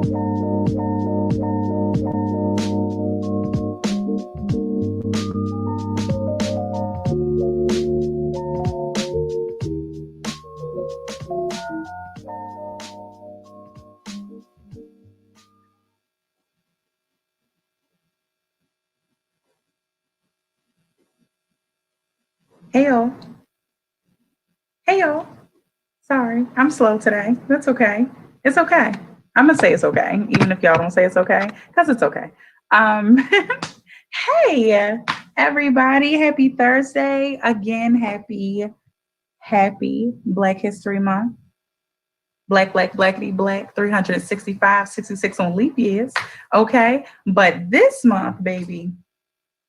Hey y'all. Hey y'all. Sorry, I'm slow today. That's okay. It's okay. I'm gonna say it's okay, even if y'all don't say it's okay, because it's okay. Um, hey everybody, happy Thursday again. Happy Black History Month. Blackity black, 365, 66 on leap years. Okay, but this month, baby,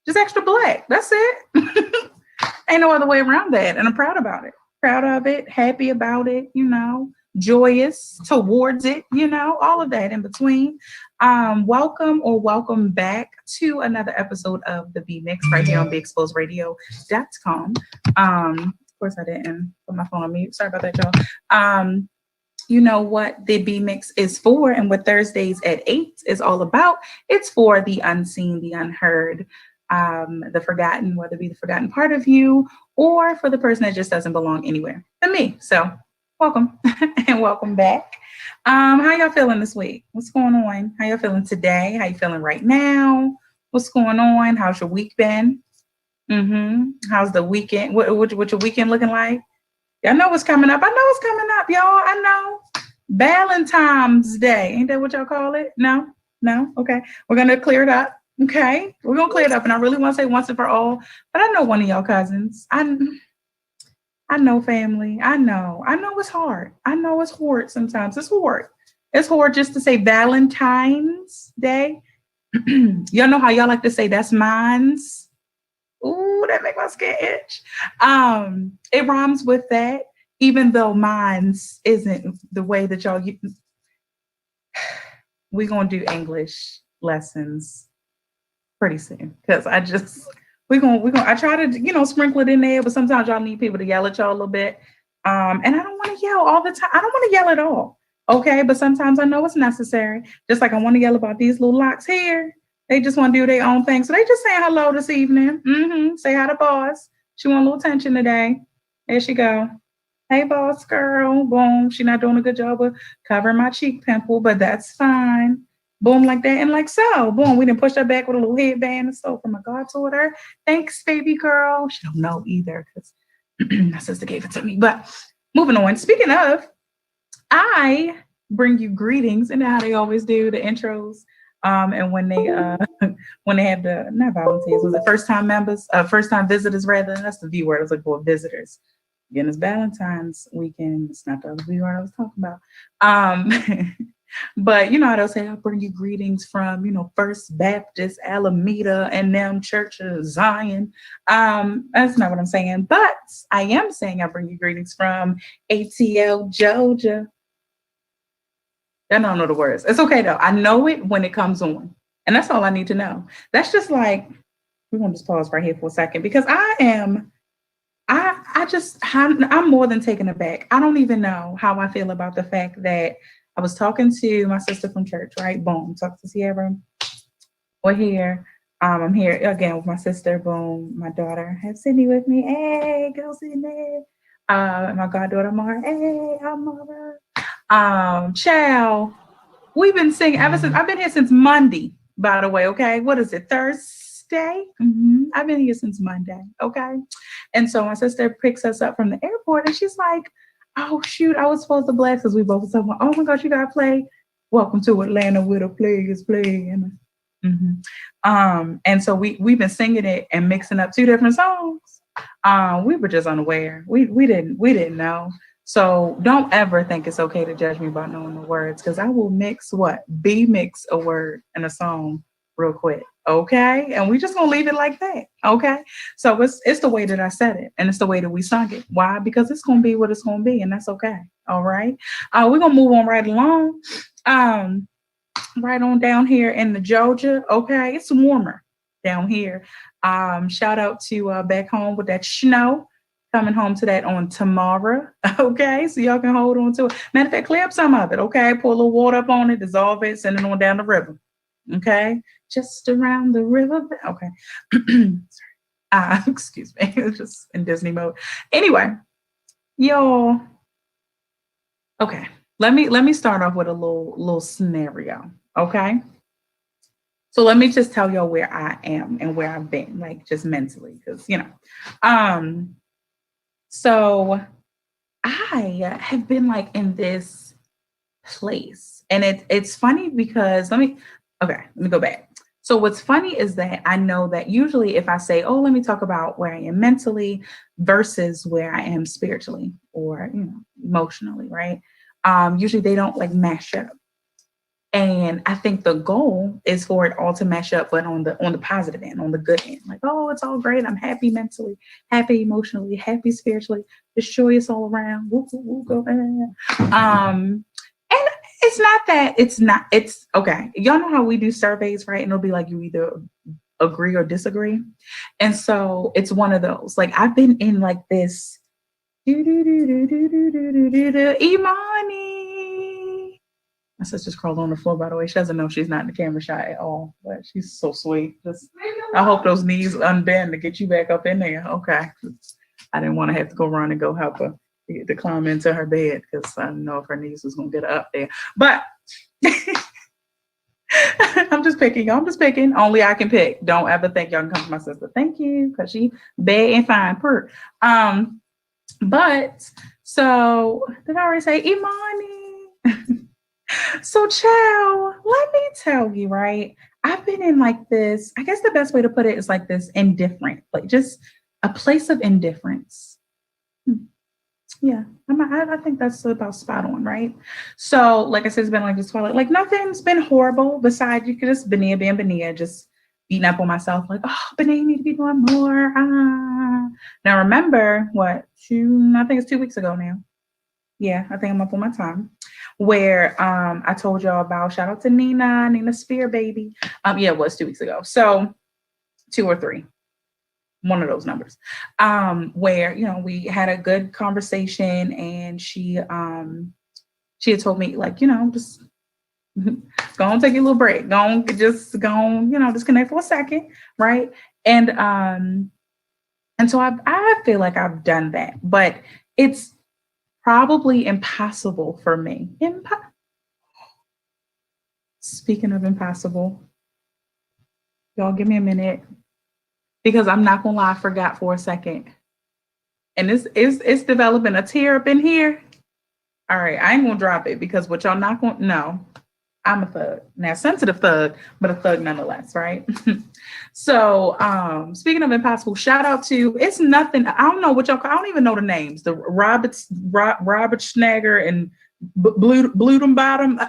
just extra black. That's it. Ain't no other way around that. And I'm proud about it. Proud of it, happy about it, joyous towards it, all of that in between. Welcome back to another episode of the B Mix right here on BeExposedRadio.com. Of course, I didn't put my phone on mute. Sorry about that, y'all. You know what the B Mix is for and what Thursdays at 8 is all about. It's for the unseen, the unheard, the forgotten, whether it be the forgotten part of you or for the person that just doesn't belong anywhere than me. So welcome and welcome back. How y'all feeling this week? What's going on? How y'all feeling today? How you feeling right now? What's going on? How's your week been? How's the weekend? What your weekend looking like? I know what's coming up. I know what's coming up, y'all. I know. Valentine's Day. Ain't that what y'all call it? No? Okay. We're going to clear it up. Okay. We're going to clear it up. And I really want to say once and for all, but I know one of y'all cousins. I know family. I know it's hard. I know it's hard sometimes. It's hard. It's hard just to say Valentine's Day. Y'all know how y'all like to say that's mine's. Ooh, that make my skin itch. It rhymes with that, even though mine's isn't the way that y'all. We're gonna do English lessons pretty soon because we're gonna. I try to sprinkle it in there, but sometimes y'all need people to yell at y'all a little bit. And I don't want to yell all the time. I don't want to yell at all. Okay, but sometimes I know it's necessary. Just like I want to yell about these little locks here. They just want to do their own thing. So they just saying hello this evening. Say hi to boss. She want a little attention today. There she go. Hey, boss girl. Boom. She not doing a good job of covering my cheek pimple, but that's fine. Boom, like that. And like so. Boom. We didn't push her back with a little headband and stuff from my goddaughter. Thanks, baby girl. She don't know either because my sister gave it to me. But moving on. Speaking of, I bring you greetings, and how they always do the intros. And when they have the not volunteers, was it first time members, first time visitors rather? That's the V word. I was like, for visitors. Again, it's Valentine's weekend. It's not the other V word I was talking about. But you know how they'll say, I'll bring you greetings from, First Baptist, Alameda, and them Church of Zion. That's not what I'm saying, but I am saying I bring you greetings from ATL, Georgia. I don't know the words. It's okay though. I know it when it comes on. And that's all I need to know. That's just like, we're going to just pause right here for a second because I'm more than taken aback. I don't even know how I feel about the fact that I was talking to my sister from church, right? Boom. Talk to Sierra. We're here. I'm here again with my sister. Boom. My daughter have Sydney with me. Hey, go Sydney. My goddaughter Mara. Hey, I'm Mara. Child, we've been singing ever since I've been here since Monday, by the way. Okay, what is it, Thursday? I've been here since Monday. Okay, and so my sister picks us up from the airport and she's like, oh shoot, I was supposed to blast because we both said, oh my gosh, you gotta play Welcome to Atlanta with a Players Playing. And so we've been singing it and mixing up two different songs. We were just unaware. We didn't know. So don't ever think it's okay to judge me by knowing the words, because I will mix a word and a song real quick. Okay. And we just gonna leave it like that. Okay. So it's the way that I said it and it's the way that we sung it. Why? Because it's gonna be what it's gonna be, and that's okay. All right. We're gonna move on right along. Right on down here in the Georgia. Okay, it's warmer down here. Shout out to back home with that snow. Coming home to that on tomorrow. Okay, so y'all can hold on to it. Matter of fact, clear up some of it. Okay, pour a little water up on it, dissolve it, send it on down the river. Okay, just around the river. Okay, excuse me, it's just in Disney mode. Anyway, y'all. Okay, let me start off with a little scenario. Okay, so let me just tell y'all where I am and where I've been, like just mentally, because um. So I have been like in this place, and it's funny because let me go back. So what's funny is that I know that usually if I say, oh, let me talk about where I am mentally versus where I am spiritually or emotionally, right? Usually they don't like mash up. And I think the goal is for it all to mesh up, but on the positive end, on the good end. Like, oh, it's all great. I'm happy mentally, happy emotionally, happy spiritually, just joyous all around. Woo, woo, woo, go. And it's not that it's okay. Y'all know how we do surveys, right? And it'll be like you either agree or disagree. And so it's one of those. Like I've been in like this Imani. My sister's crawled on the floor, by the way. She doesn't know she's not in the camera shot at all, but she's so sweet. Just, I hope those knees unbend to get you back up in there. Okay. I didn't want to have to go run and go help her to climb into her bed because I didn't know if her knees was going to get her up there. But I'm just picking. I'm just picking. Only I can pick. Don't ever think y'all can come to my sister. Thank you, because she bad and fine. Pert. But so did I already say Imani? So, child, let me tell you, right? I've been in like this. I guess the best way to put it is like this indifferent, like just a place of indifference. Yeah, I think that's about spot on, right? So, like I said, it's been like this twilight. Like nothing's been horrible besides you could just Benia being Benia, just beating up on myself. Like, oh, Benia, you need to be doing more. Now, remember what? I think it's 2 weeks ago now. Yeah, I think I'm up on my time. Where I told y'all about, shout out to Nina Spear, baby. Yeah, it was 2 weeks ago. So 2 or 3, one of those numbers. Where we had a good conversation, and she had told me like just go on, take a little break, disconnect for a second, right? And so I feel like I've done that, but it's probably impossible for me. Speaking of impossible, y'all give me a minute because I'm not gonna lie, I forgot for a second. And it's developing a tear up in here. All right, I ain't gonna drop it because what y'all not gonna know, I'm a thug. Now, sensitive thug, but a thug nonetheless, right? So speaking of impossible, shout out to it's nothing. I don't know what y'all call, I don't even know the names. The Robert Schnagger and Blutum Bottom.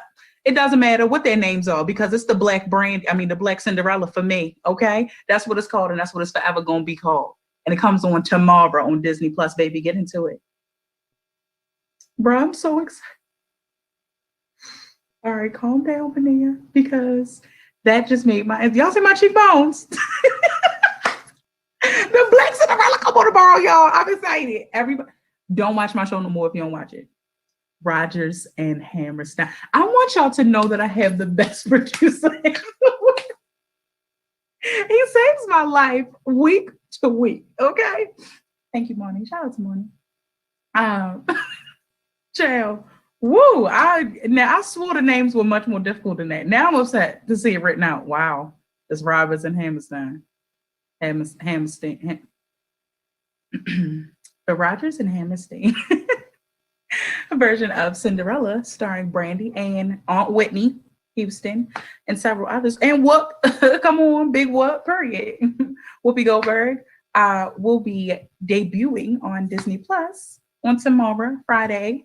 It doesn't matter what their names are because it's the black brand. I mean, the Black Cinderella for me. Okay, that's what it's called, and that's what it's forever gonna be called. And it comes on tomorrow on Disney Plus. Baby, get into it, bro. I'm so excited. All right, calm down, Benia, because that just made y'all see my cheekbones. The Black Cinderella come on tomorrow, y'all. I'm excited. Everybody, don't watch my show no more if you don't watch it. Rodgers and Hammerstein. I want y'all to know that I have the best producer. He saves my life week to week. Okay. Thank you, Monty. Shout out to Monty. Child. Woo! I swore the names were much more difficult than that. Now I'm upset to see it written out. Wow. It's Roberts and Hammerstein. Hammerstein. The Rodgers and Hammerstein version of Cinderella, starring Brandy and Aunt Whitney Houston and several others. And Whoop, come on, big Whoop, period. Whoopi Goldberg will be debuting on Disney Plus on tomorrow, Friday,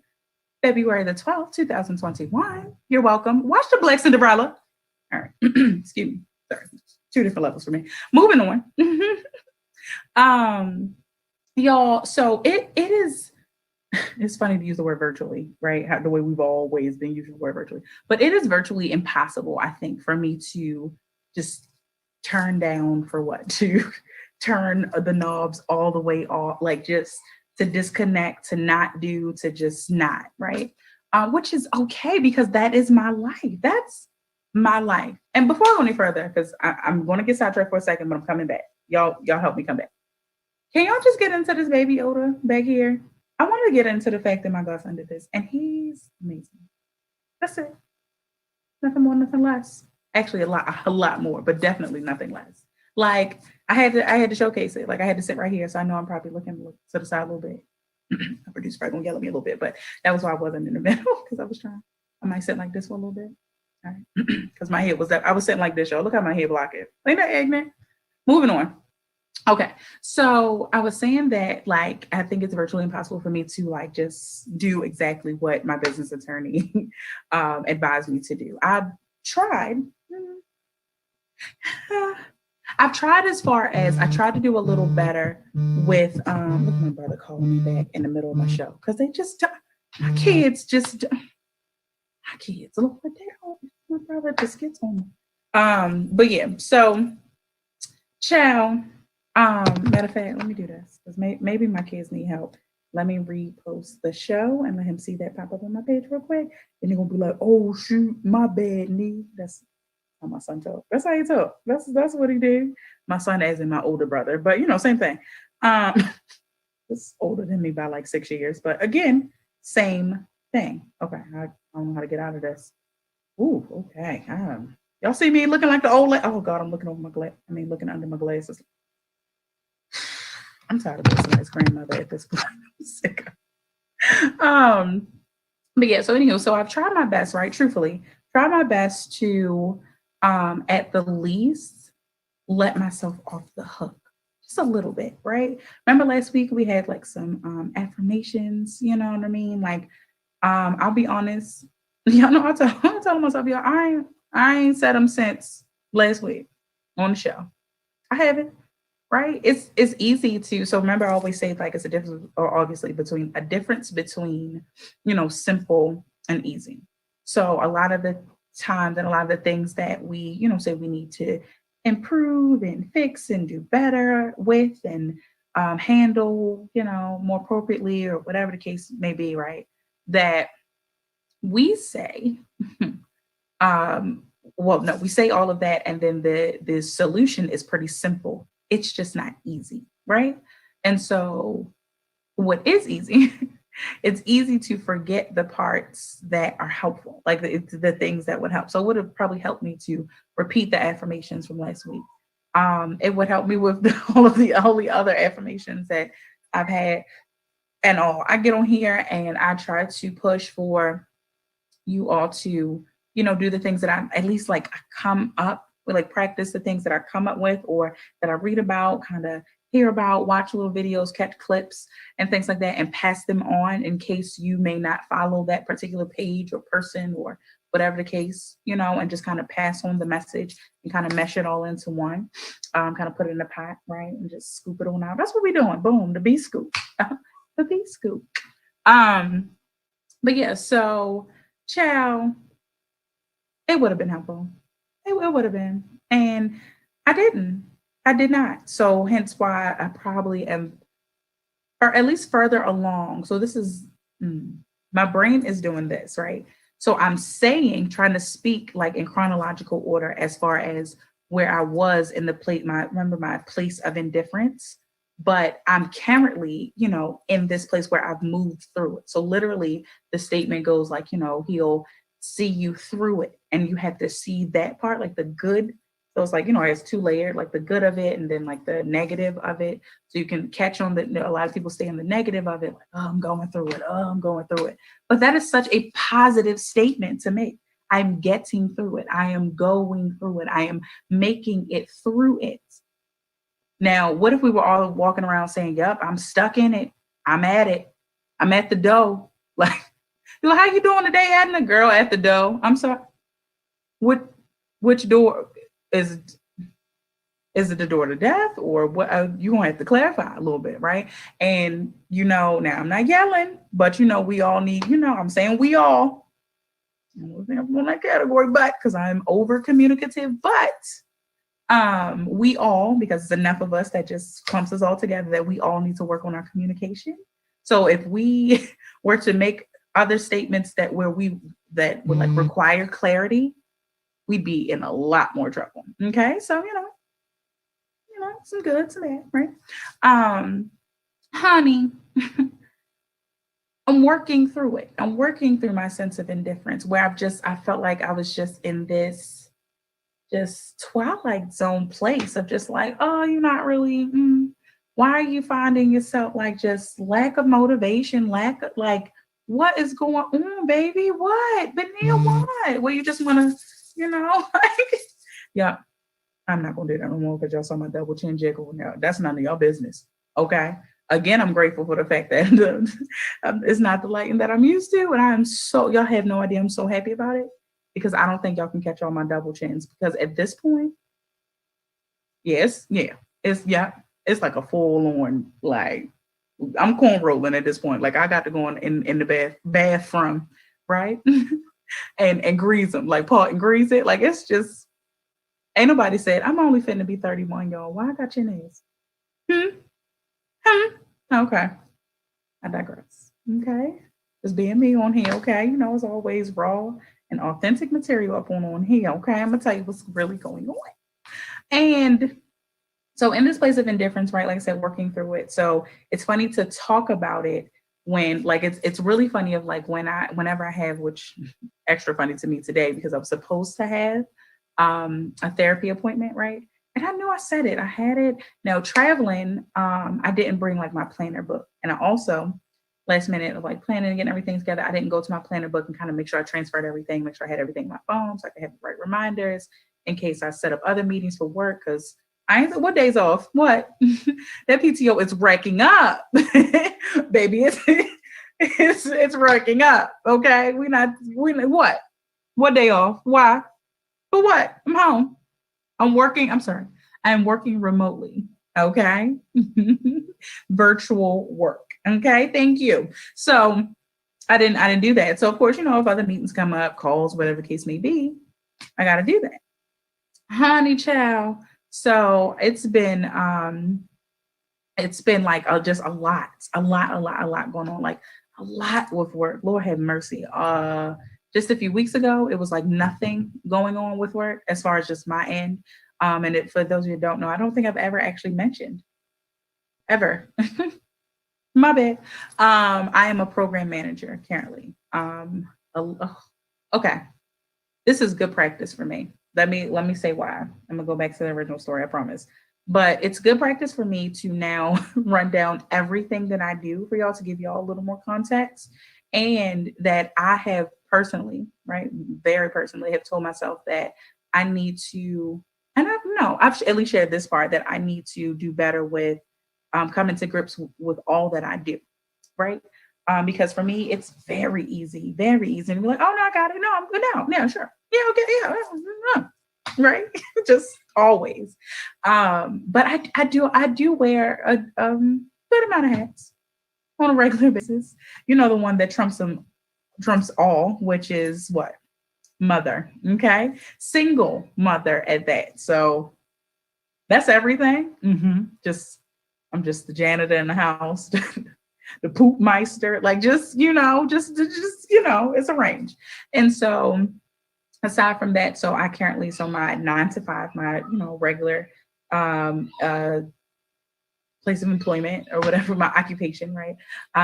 February the 12th, 2021. You're welcome. Watch the Black Cinderella. All right. Excuse me. Sorry. 2 different levels for me. Moving on. Y'all, so it is, it's funny to use the word virtually, right? The way we've always been using the word virtually. But it is virtually impossible, I think, for me to just turn down for what? To turn the knobs all the way off, like just to disconnect, to not do, to just not, right? Which is okay because that is my life. That's my life. And before I go any further, because I'm going to get sidetracked for a second, but I'm coming back. Y'all help me come back. Can y'all just get into this baby Yoda back here? I want to get into the fact that my godson did this, and he's amazing. That's it. Nothing more, nothing less. Actually, a lot more, but definitely nothing less. Like I had to showcase it. Like I had to sit right here, so I know I'm probably looking to the side a little bit. My producer probably gonna yell at me a little bit, but that was why I wasn't in the middle because I was trying. I might sit like this for a little bit, all right? Because my head was I was sitting like this, y'all. Look how my head block it. Ain't that ignorant? Moving on. Okay, so I was saying that like I think it's virtually impossible for me to like just do exactly what my business attorney advised me to do. I've tried. I've tried as far as I tried to do a little better with look at my brother calling me back in the middle of my show because they just my kids look what my brother just gets on me. But yeah, so ciao. Matter of fact, let me do this because maybe my kids need help. Let me repost the show and let him see that pop up on my page real quick. And they're gonna be like, "Oh shoot, my bad, knee." That's how my son talk. That's how he talk. That's what he did. My son, as in my older brother, but same thing. It's older than me by like 6 years, but again, same thing. Okay, I don't know how to get out of this. Ooh, okay. Y'all see me looking like the old oh God, I'm looking over my looking under my glasses. I'm tired of being somebody's grandmother at this point. I'm sick. But yeah, so anywho, so I've tried my best, right? Truthfully, try my best to at the least let myself off the hook just a little bit, right? Remember last week we had like some affirmations, you know what I mean? Like I'll be honest, y'all know I tell myself, y'all, I ain't said them since last week on the show. I haven't. Right? It's easy to so remember I always say like it's a difference or obviously between simple and easy. So a lot of the times and a lot of the things that we say we need to improve and fix and do better with and handle more appropriately or whatever the case may be, right? That we say well, no, we say all of that and then the solution is pretty simple. It's just not easy, right? And so what is easy, it's easy to forget the parts that are helpful, like the things that would help. So it would have probably helped me to repeat the affirmations from last week. It would help me with all the other affirmations that I've had and all. I get on here and I try to push for you all to, do the things that I at least like I come up with, like practice the things that I come up with or that I read about, kind of hear about, watch little videos, catch clips and things like that and pass them on in case you may not follow that particular page or person or whatever the case, and just kind of pass on the message and kind of mesh it all into one, kind of put it in a pot, right? And just scoop it on out. That's what we're doing. Boom, the bee scoop, the bee scoop. But yeah, so ciao. It would have been helpful. It would have been. And I didn't. I did not. So hence why I probably am, or at least further along. So this is, my brain is doing this, right? So I'm trying to speak like in chronological order as far as where I was in my place of indifference. But I'm currently, in this place where I've moved through it. So literally the statement goes like, he'll see you through it and you have to see that part, like the good. So it's like, it's two layered, like the good of it and then like the negative of it. So you can catch on that. A lot of people stay in the negative of it, like, oh, I'm going through it. Oh, I'm going through it. But that is such a positive statement to make. I'm getting through it. I am going through it. I am making it through it. Now, what if we were all walking around saying, yep, I'm stuck in it. I'm at it. I'm at the door. Like, how you doing today, Adna? Girl at the door. I'm sorry. Which door is it? The door to death or what? You gonna have to clarify a little bit, right? And now I'm not yelling, but we all need. I'm saying we all. I'm in that category, but because I'm over communicative, but we all, because it's enough of us that just clumps us all together that we all need to work on our communication. So if we were to make other statements that would like require clarity, we'd be in a lot more trouble. Okay. So, some good, some bad, right? Um, honey, I'm working through it. I'm working through my sense of indifference where I felt like I was just in this just twilight zone place of just like, oh, you're not really, why are you finding yourself like just lack of motivation, lack of like, what is going on, baby? What? But Nia, what? Well, you just want to, like, yeah, I'm not gonna do that no more because y'all saw my double chin jiggle. Now that's none of your business. Okay. Again, I'm grateful for the fact that it's not the lighting that I'm used to, and y'all have no idea. I'm so happy about it because I don't think y'all can catch all my double chins because at this point, yes, it's like a full on like I'm corn rolling at this point. Like I got to go in the bathroom, right, and grease them like part and grease it. Like it's just ain't nobody said I'm only finna be 31, y'all. Why I got your nails? Hmm. Hmm. Okay. I digress. Okay. Just being me on here. Okay. It's always raw and authentic material up on here. Okay. I'm going to tell you what's really going on. And so, in this place of indifference, right? Like I said, working through it. So, it's funny to talk about it when, like, it's really funny of like whenever I have, which extra funny to me today because I was supposed to have a therapy appointment, right? And I knew I said it. I had it. Now traveling, I didn't bring like my planner book. And I also last minute of like planning and getting everything together, I didn't go to my planner book and kind of make sure I transferred everything, make sure I had everything on my phone so I could have the right reminders in case I set up other meetings for work. Cause I ain't what days off? What? That PTO is racking up. Baby, it's racking up. Okay. We what? What day off? Why? For what? I'm home. I'm sorry. I'm working remotely. Okay. Virtual work. Okay. Thank you. So I didn't do that. So of course, if other meetings come up, calls, whatever the case may be, I gotta do that. Honey child. So it's been like just a lot going on, like a lot with work. Lord have mercy. Just a few weeks ago, it was like nothing going on with work as far as just my end. For those of you who don't know, I don't think I've ever actually mentioned ever. My bad. I am a program manager currently. Okay, this is good practice for me. Let me say why. I'm gonna go back to the original story, I promise. But it's good practice for me to now run down everything that I do for y'all to give y'all a little more context. And that I have personally, right, very personally, have told myself that I need to, and I've at least shared this part that I need to do better with coming to grips with all that I do, right? Because for me, it's very easy. And be like, oh no, I got it. No, I'm good now. Yeah, sure. Yeah, okay, yeah, right. Just always. But I do wear a good amount of hats on a regular basis. The one that trumps all, which is what? Mother. Okay. Single mother at that. So that's everything. I'm just the janitor in the house, the poop meister, like it's a range. And so aside from that, so I currently, so my 9 to 5, my, regular place of employment or whatever my occupation, right?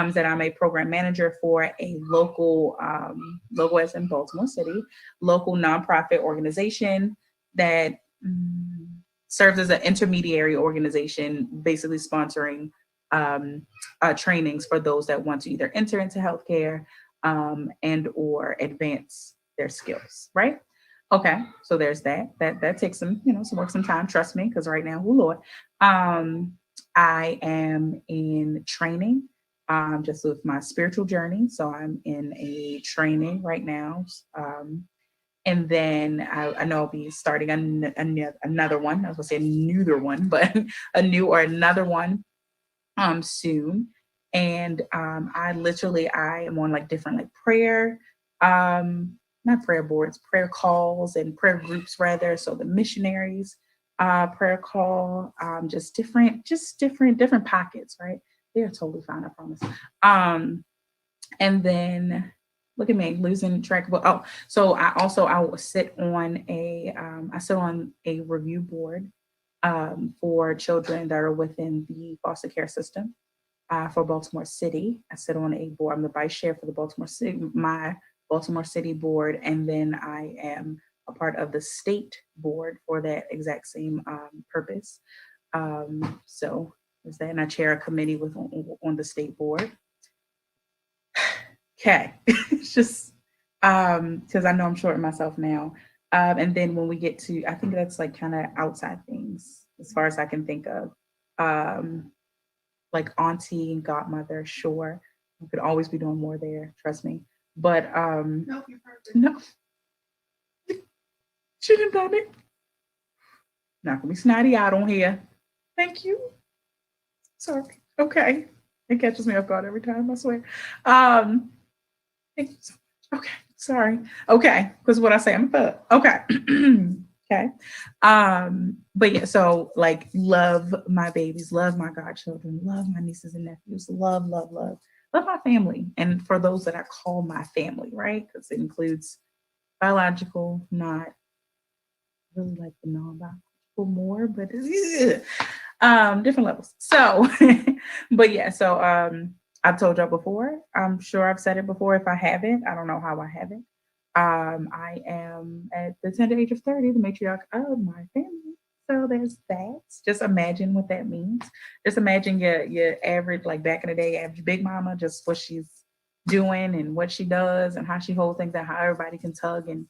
Is that I'm a program manager for a local as in Baltimore City, local nonprofit organization that serves as an intermediary organization, basically sponsoring trainings for those that want to either enter into healthcare and or advance their skills, right? Okay, so there's that. That takes some work, some time. Trust me, because right now, oh Lord, I am in training, just with my spiritual journey. So I'm in a training right now, and then I know I'll be starting another one. I was gonna say a neither one, but another one soon. And I am on like different like prayer, not prayer boards, prayer calls and prayer groups rather. So the missionaries prayer call, just different pockets, right? They're totally fine, I promise. Um, and then look at me losing track of. Oh, so I will sit on I sit on a review board for children that are within the foster care system for Baltimore City. I sit on a board. I'm the vice chair for the Baltimore City, my Baltimore City board, and then I am a part of the state board for that exact same purpose. So is that, and I chair a committee with on the state board. Okay, it's just because I know I'm shorting myself now. And then when we get to, I think that's like kind of outside things as far as I can think of. Um, like auntie and godmother, sure. You could always be doing more there, trust me. But nope, you're perfect. No, shouldn't have done it. Not gonna be snotty out on here. Thank you. Sorry. Okay. It catches me off guard every time, I swear. Um, thank you so much. Okay. Sorry. Okay. Because what I say, I'm a bug. Okay. Okay. But yeah, so like love my babies, love my godchildren, love my nieces and nephews, love my family. And for those that I call my family, right? Because it includes biological, not really like the non-biological more, but different levels. So but yeah, so I've told y'all before. I'm sure I've said it before. If I haven't, I don't know how I haven't. I am at the tender age of 30, the matriarch of my family. So there's that. Just imagine what that means. Just imagine your average, like back in the day, average big mama, just what she's doing and what she does and how she holds things and how everybody can tug and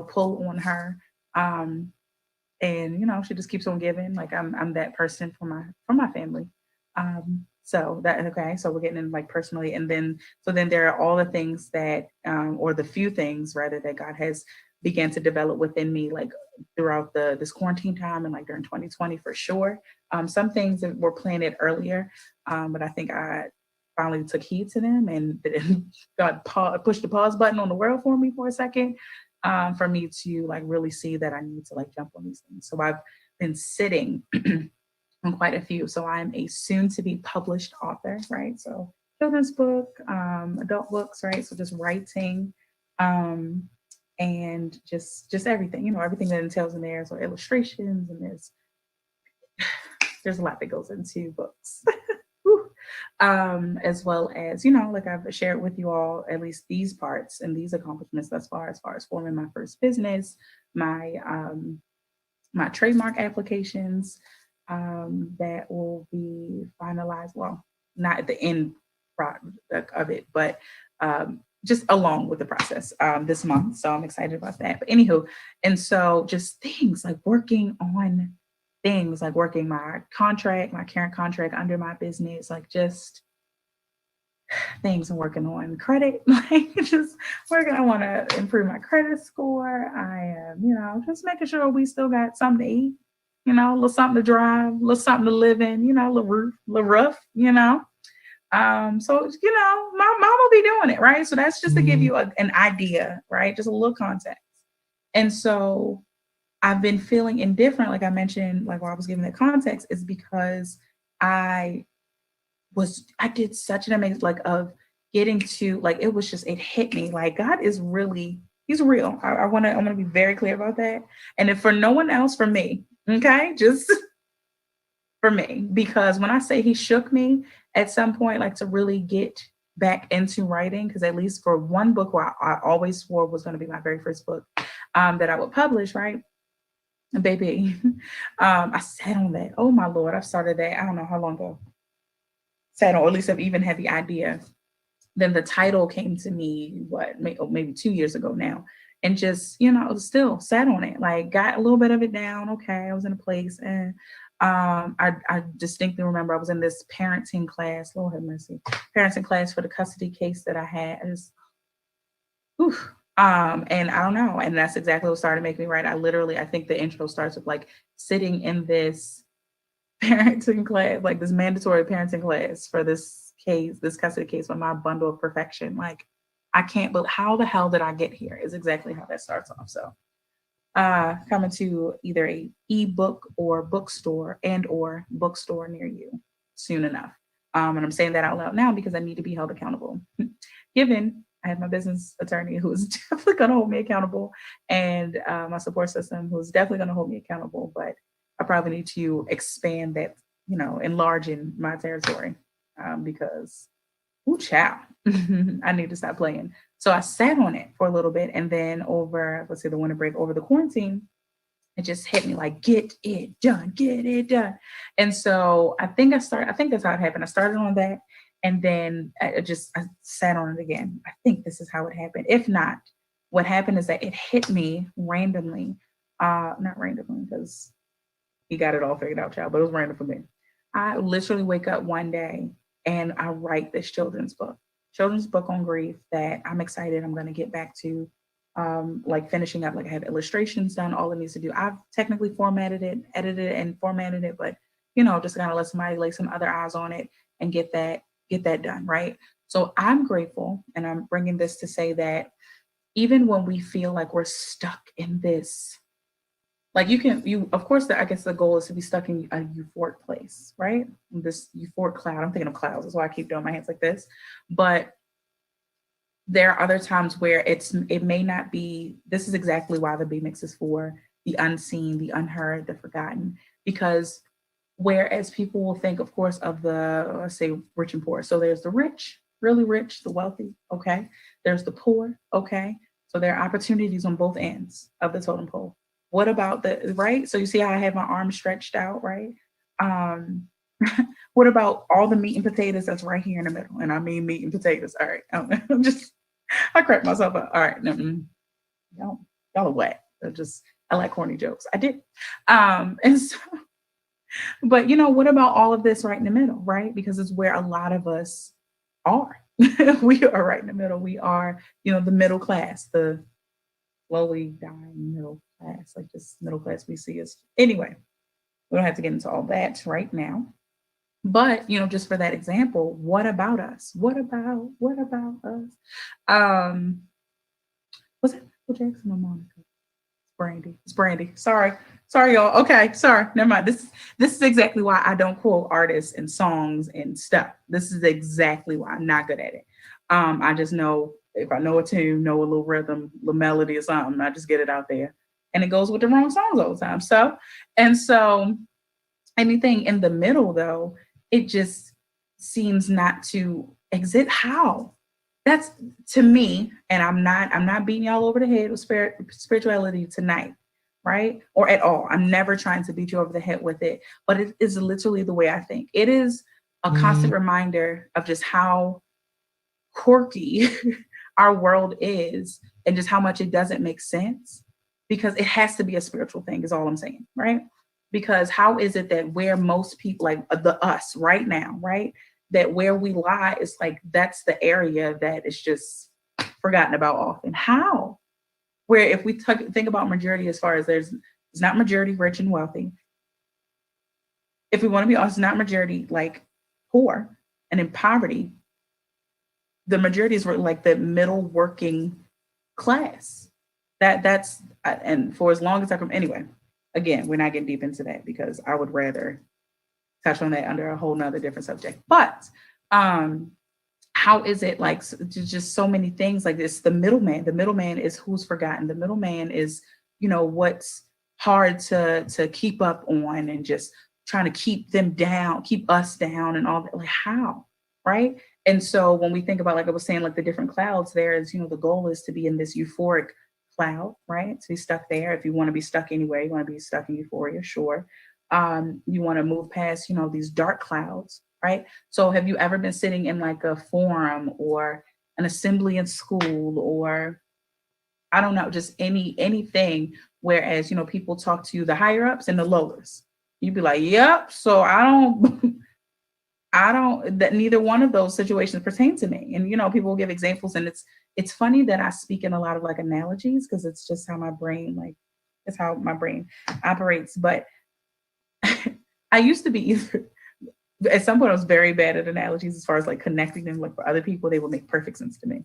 pull on her. Um, and she just keeps on giving. Like I'm that person for my family. So that okay, so we're getting in like personally, and then there are all the things that or the few things rather that God has began to develop within me, like throughout this quarantine time and like during 2020 for sure. Some things that were planted earlier, but I think I finally took heed to them and God pushed the pause button on the world for me for a second, for me to like really see that I need to like jump on these things. So I've been sitting on quite a few. So I'm a soon to be published author, right? So children's book, adult books, right? So just writing, um, and just everything, everything that entails in there. So illustrations and there's a lot that goes into books. As well as like I've shared with you all at least these parts and these accomplishments thus far, as far as forming my first business, my trademark applications that will be finalized. Well, not at the end product of it, but just along with the process this month. So I'm excited about that. But anywho, and so just things like working on things like working my current contract under my business, like just things I'm working on credit, like just working. I want to improve my credit score. I am, just making sure we still got something to eat, a little something to drive, a little something to live in, a little roof, So, my mom will be doing it, right? So that's just to give you an idea, right? Just a little context. And so I've been feeling indifferent, like I mentioned, like while I was giving the context, is because I I did such an amazing like of getting to like it hit me like God is really he's real. I want to be very clear about that. And if for no one else, for me, okay, just for me, because when I say he shook me at some point, like to really get back into writing, because at least for one book where I always swore was going to be my very first book that I would publish, right? Baby, I sat on that. Oh my Lord, I've started that. I don't know how long ago. Sat on, or at least I've even had the idea. Then the title came to me, maybe 2 years ago now. And just, still sat on it, like got a little bit of it down. Okay, I was in a place. And I distinctly remember I was in this parenting class, Lord have mercy, parenting class for the custody case that I had. Whew. And I don't know. And that's exactly what started making me write. I think the intro starts with like sitting in this parenting class, like this mandatory parenting class for this custody case with my bundle of perfection. Like, I can't believe how the hell did I get here is exactly how that starts off. So coming to either a ebook or bookstore near you soon enough. And I'm saying that out loud now because I need to be held accountable. Given I have my business attorney who's definitely going to hold me accountable, and my support system who's definitely going to hold me accountable, but I probably need to expand that, enlarge in my territory, because, ooh, child, I need to stop playing. So I sat on it for a little bit, and then over, let's say the winter break, over the quarantine, it just hit me like, get it done, get it done. And so I think that's how it happened. I started on that, and then I sat on it again. I think this is how it happened. If not, what happened is that it hit me randomly. Not randomly, because he got it all figured out, child, but it was random for me. I literally wake up one day and I write this children's book on grief that I'm excited I'm going to get back to, like finishing up. Like I have illustrations done, all it needs to do. I've technically formatted it, edited it, and formatted it, but just kind of let somebody lay some other eyes on it and get that done, right? So I'm grateful, and I'm bringing this to say that even when we feel like we're stuck in this, like of course, I guess the goal is to be stuck in a euphoric place, right? This euphoric cloud. I'm thinking of clouds. That's why I keep doing my hands like this. But there are other times where it may not be. This is exactly why the B mix is for the unseen, the unheard, the forgotten. Because whereas people will think, of course, of the, let's say, rich and poor. So there's the rich, really rich, the wealthy. Okay. There's the poor. Okay. So there are opportunities on both ends of the totem pole. What about right? So you see how I have my arms stretched out, right? Um, what about all the meat and potatoes that's right here in the middle? And I mean meat and potatoes. All right. I cracked myself up. All right. No, y'all are wet. I like corny jokes. I did. And so, but what about all of this right in the middle, right? Because it's where a lot of us are. We are right in the middle. We are, the middle class, the slowly dying middle class, like this middle class we see as, anyway, we don't have to get into all that right now. But just for that example, what about us? What about us? Was it Michael Jackson or Monica? It's Brandy. Sorry, y'all. Okay, sorry. Never mind. This is exactly why I don't quote artists and songs and stuff. This is exactly why I'm not good at it. I just know if I know a tune, know a little rhythm, a melody or something, I just get it out there, and it goes with the wrong songs all the time. So anything in the middle, though, it just seems not to exist. How? That's, to me, and I'm not beating y'all over the head with spirituality tonight, right? Or at all. I'm never trying to beat you over the head with it, but it is literally the way I think. It is a constant reminder of just how quirky our world is, and just how much it doesn't make sense, because it has to be a spiritual thing, is all I'm saying, right? Because how is it that where most people, like the us right now, right, that where we lie is like, that's the area that is just forgotten about often. How? Where if we think about majority, as far as there's not majority rich and wealthy. If we want to be honest, not majority like poor and in poverty. The majority is like the middle working class. That's and for as long as I can. Anyway, again, we're not getting deep into that because I would rather touch on that under a whole nother different subject. But how is it like just so many things like this? The middleman is who's forgotten. The middleman is, what's hard to keep up on, and just trying to keep them down, keep us down, and all that. Like how, right? And so when we think about, like I was saying, like the different clouds, there is, the goal is to be in this euphoric cloud, right? To be stuck there. If you want to be stuck anywhere, you want to be stuck in euphoria, sure. You want to move past, these dark clouds, right? So have you ever been sitting in like a forum or an assembly in school, or I don't know, just anything, whereas, people talk to you, the higher ups and the lowers. You'd be like, yep, so I don't that neither one of those situations pertain to me. And people will give examples, and it's funny that I speak in a lot of like analogies, because it's just how my brain, like, it's how my brain operates. But I used to be at some point I was very bad at analogies, as far as like connecting them, like for other people, they would make perfect sense to me.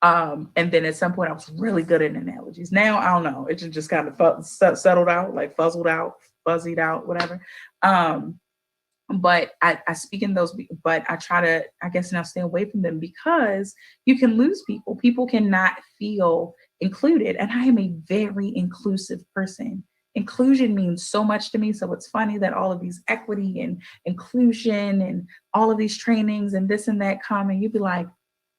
And then at some point I was really good at analogies. Now, I don't know, it just kind of settled out, like fuzzied out, whatever. But I speak in those, but I try to, I guess now stay away from them because you can lose people. People cannot feel included. And I am a very inclusive person. Inclusion means so much to me. So it's funny that all of these equity and inclusion and all of these trainings and this and that come and you'd be like,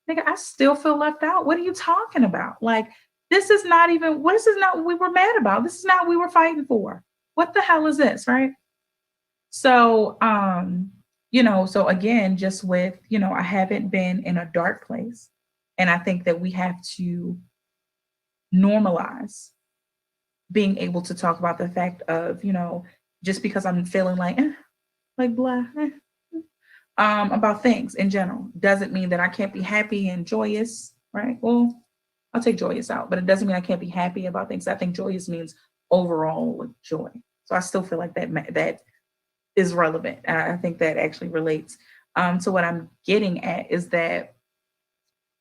nigga, I still feel left out. What are you talking about? Like, this is not what we were mad about. This is not what we were fighting for. What the hell is this, right? So, so again, just with, I haven't been in a dark place. And I think that we have to normalize being able to talk about the fact of, just because I'm feeling like blah, about things in general, doesn't mean that I can't be happy and joyous, right? Well, I'll take joyous out, but it doesn't mean I can't be happy about things. I think joyous means overall joy. So I still feel like that is relevant. I think that actually relates to what I'm getting at is that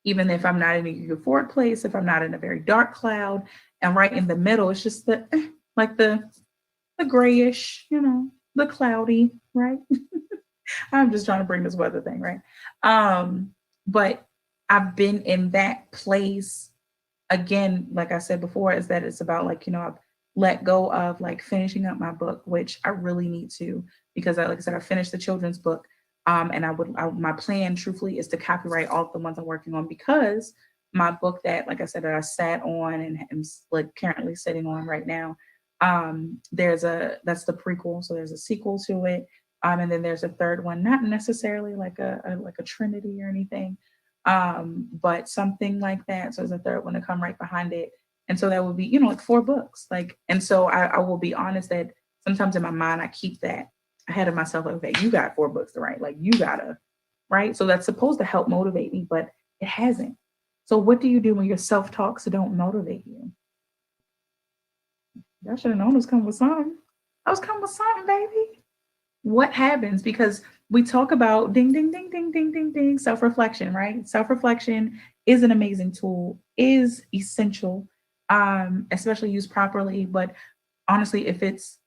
even if I'm not in a euphoric place, if I'm not in a very dark cloud, and right in the middle, it's just the grayish, the cloudy, right? I'm just trying to bring this weather thing, right? But I've been in that place again, like I said before, is that it's about I've let go of finishing up my book, which I really need to, because like I said, I finished the children's book. And my plan truthfully is to copyright all of the ones I'm working on, because my book that, like I said, that I sat on and am currently sitting on right now, that's the prequel. So there's a sequel to it. And then there's a third one, not necessarily like a trinity or anything, but something like that. So there's a third one to come right behind it. And so that would be, like 4 books. And so I will be honest that sometimes in my mind, I keep that ahead of myself. Like, okay, you got 4 books to write. Like you gotta, right? So that's supposed to help motivate me, but it hasn't. So what do you do when your self-talks don't motivate you? I should have known it was coming with something. I was coming with something, baby. What happens? Because we talk about ding, ding, ding, ding, ding, ding, ding, self-reflection, right? Self-reflection is an amazing tool, is essential, especially used properly. But honestly, if it's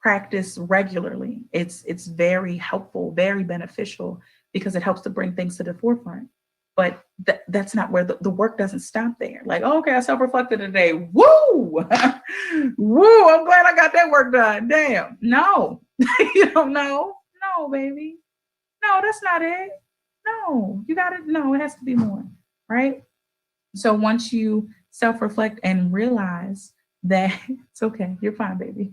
practiced regularly, it's very helpful, very beneficial, because it helps to bring things to the forefront. But that's not where the work doesn't stop there. Like, oh, okay, I self-reflected today. Woo! Woo! I'm glad I got that work done. Damn. No, you don't know. No, baby. No, that's not it. No, you got it. No, it has to be more, right? So once you self-reflect and realize that it's okay, you're fine, baby.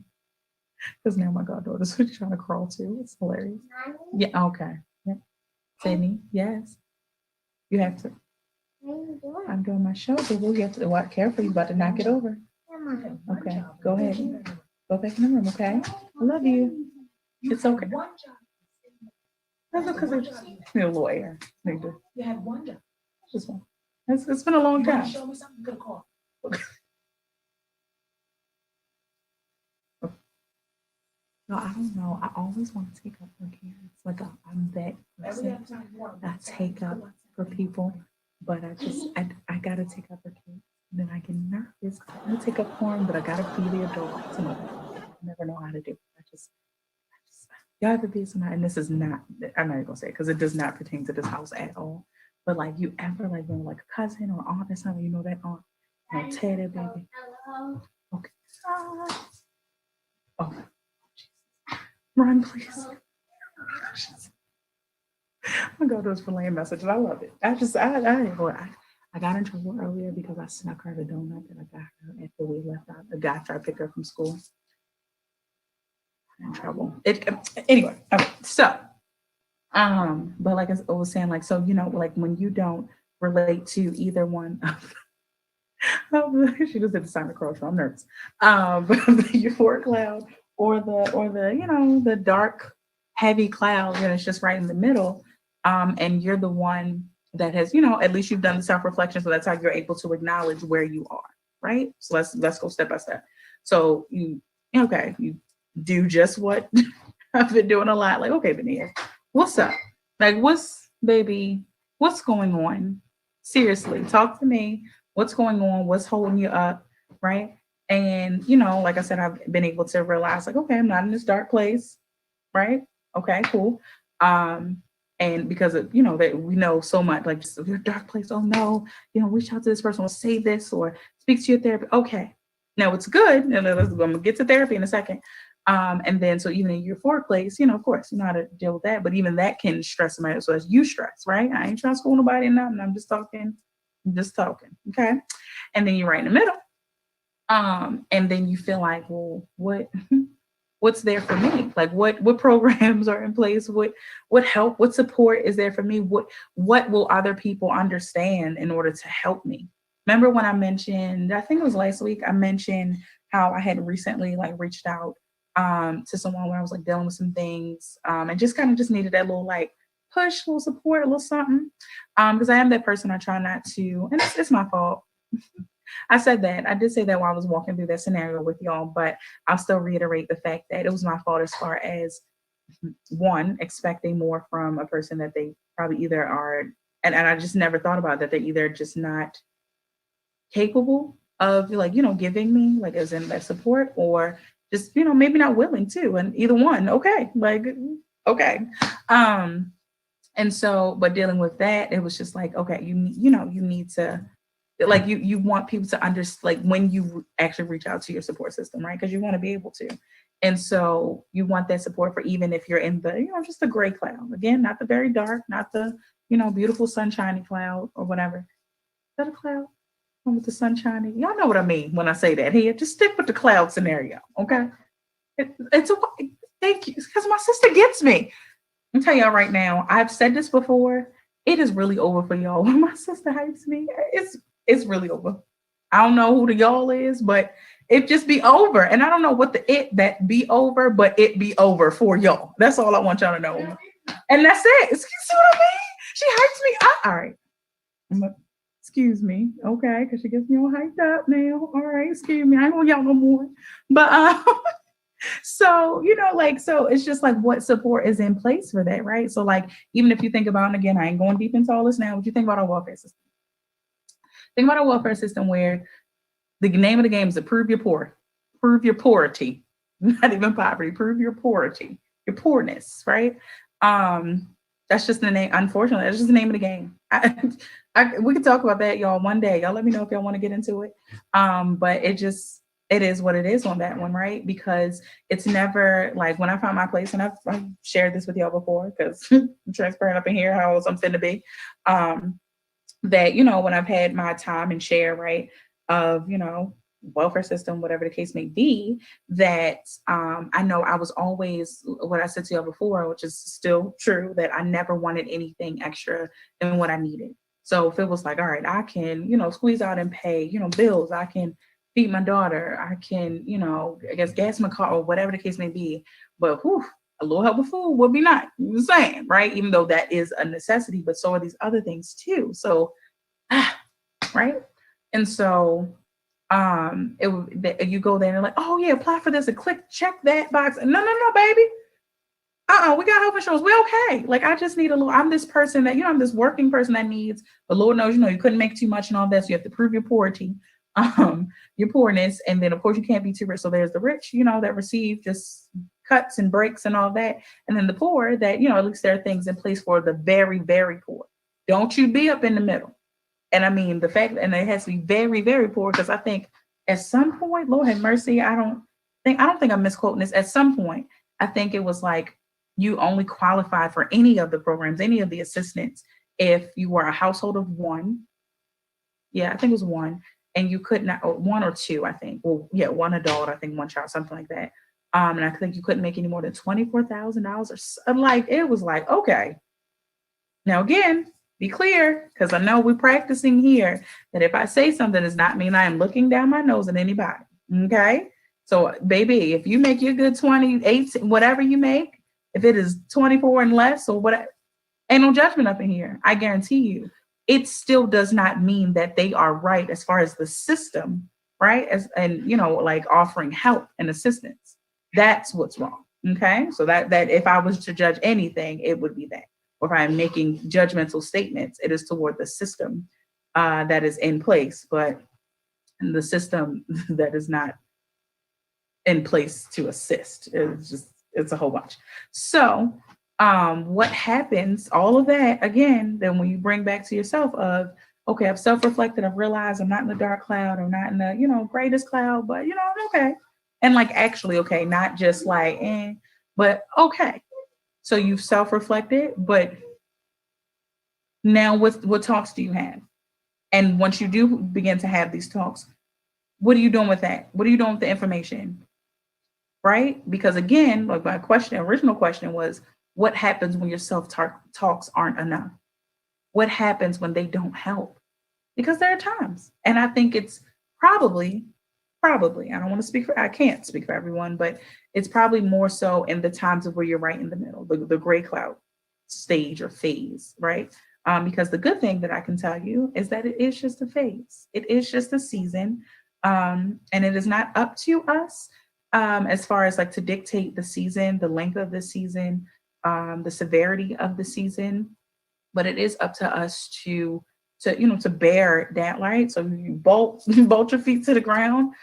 Because now my goddaughter's trying to crawl too. It's hilarious. Yeah, okay. Yeah. Sydney, yes. You have to. I'm doing my show, but we'll get to watch carefully. You're about to knock it over. Okay, go ahead. Go back in the room, okay? I love you. It's okay. That's because they just need a little air. You had one job. Just one. It's been a long time. Show me something good call. No, I don't know. I always want to take up for kids. I'm that person. I take up for people, but I gotta take up for kids. Then I get nervous. I want to take up for them, but I gotta be the adult. I never know how to do it. I just y'all ever be somebody, and this is not, I'm not even gonna say it because it does not pertain to this house at all. But you ever been a cousin or aunt or something, that aunt, Teddy baby. Okay. Oh, run, please. My God, those relaying messages. I love it. I got in trouble earlier because I snuck her the donut that I got her after we left out. The guy tried to pick her from school. In trouble. Anyway. Okay. So, but like I was saying, when you don't relate to either one of she just did the sign of cross, so I'm nervous. The euphoric cloud or the dark, heavy cloud, it's just right in the middle. And you're the one that has, at least you've done the self-reflection, so that's how you're able to acknowledge where you are, right? So let's go step by step. So you do just what I've been doing a lot. Okay, Benia, what's up? What's going on? Seriously, talk to me. What's going on? What's holding you up, right? And like I said, I've been able to realize, okay, I'm not in this dark place, right? Okay, cool. Um, and because of, that we know so much, like just your dark place. Oh no, reach out to this person or say this or speak to your therapist. Okay, now it's good. And I'm gonna get to therapy in a second. And then so even in your fourth place, of course, you know how to deal with that. But even that can stress somebody. So as you stress, right? I ain't trying to school nobody or nothing. I'm just talking. I'm just talking. Okay. And then you're right in the middle. And then you feel like, well, what's there for me? Like what programs are in place? What help, what support is there for me? What will other people understand in order to help me? Remember when I mentioned, I think it was last week, I mentioned how I had recently like reached out to someone when I was like dealing with some things and just kind of just needed that little like push, little support, a little something. Because I am that person, I try not to, and it's my fault. I said that. I did say that while I was walking through that scenario with y'all, but I'll still reiterate the fact that it was my fault as far as one, expecting more from a person that they probably either are, and I just never thought about that they're either just not capable of like, giving me like as in that support or just, maybe not willing to. And either one, okay. Like, okay. And so, but dealing with that, it was just like, okay, you need to like you want people to understand like when you actually reach out to your support system, right? Because you want to be able to. And so you want that support for even if you're in the, just the gray cloud. Again, not the very dark, not the, beautiful sunshiny cloud or whatever. Is that a cloud? One with the sunshiny. Y'all know what I mean when I say that here. Just stick with the cloud scenario, okay? It's a thank you. Because my sister gets me. I'm telling y'all right now, I've said this before. It is really over for y'all. When my sister hypes me, it's really over. I don't know who the y'all is, but it just be over. And I don't know what the it that be over, but it be over for y'all. That's all I want y'all to know. And that's it. You see what I mean? She hypes me up. All right. Excuse me. Okay, because she gets me all hyped up now. All right, excuse me. I ain't gonna y'all no more. But so so it's just like what support is in place for that, right? So like even if you think about, and again, I ain't going deep into all this now, what you think about our welfare system? Think about a welfare system where the name of the game is to prove you're poor, prove your poverty, not even poverty, prove your poverty, your poorness, right? That's just the name. Unfortunately, that's just the name of the game. We can talk about that, y'all, one day. Y'all let me know if y'all want to get into it. But it is what it is on that one, right? Because it's never like when I found my place, and I've shared this with y'all before because I'm transparent up in here how I'm finna be. That when I've had my time and share, right, of welfare system, whatever the case may be, that I know I was always what I said to y'all before, which is still true, that I never wanted anything extra than what I needed. So if it was like, all right, I can squeeze out and pay bills, I can feed my daughter, I can I guess gas my car or whatever the case may be, but a little help with food would be nice. You the same, right? Even though that is a necessity, but so are these other things too. So, right? And so, you go there and like, oh yeah, apply for this and click check that box. No, baby. We got health insurance. We okay. Like I just need a little. I'm this person that I'm this working person that needs. But Lord knows, you couldn't make too much and all that. So you have to prove your poverty, your poorness, and then of course you can't be too rich. So there's the rich, that receive just cuts and breaks and all that, and then the poor that at least there are things in place for the very, very poor. Don't you be up in the middle. And I mean the fact, and it has to be very, very poor because I think at some point, Lord have mercy, I don't think I'm misquoting this. At some point, I think it was like you only qualified for any of the programs, any of the assistance, if you were a household of one. Yeah, I think it was one, and you could not, or one or two, I think. Well, yeah, one adult, I think one child, something like that. And I think you couldn't make any more than $24,000 or like it was like okay. Now again, be clear, because I know we're practicing here that if I say something does not mean I am looking down my nose at anybody. Okay. So baby, if you make your good 28, whatever you make, if it is 24 and less or whatever, ain't no judgment up in here. I guarantee you, it still does not mean that they are right as far as the system, right? And like offering help and assistance. That's what's wrong. Okay. So that if I was to judge anything, it would be that. Or if I'm making judgmental statements, it is toward the system that is in place, but the system that is not in place to assist. It's just it's a whole bunch. So what happens, all of that again, then when you bring back to yourself of, okay, I've self-reflected, I've realized I'm not in the dark cloud, I'm not in the, greatest cloud, but I'm okay. And like actually okay, not just like but okay. So you've self-reflected, but now what talks do you have? And once you do begin to have these talks, what are you doing with that? What are you doing with the information? Right? Because again, like my original question was, what happens when your self-talks aren't enough? What happens when they don't help? Because there are times, and I think it's probably, I don't want to I can't speak for everyone, but it's probably more so in the times of where you're right in the middle, the gray cloud stage or phase, right? Because the good thing that I can tell you is that it is just a phase. It is just a season. And it is not up to us as far as like to dictate the season, the length of the season, the severity of the season, but it is up to us to bear that, right? So you bolt your feet to the ground,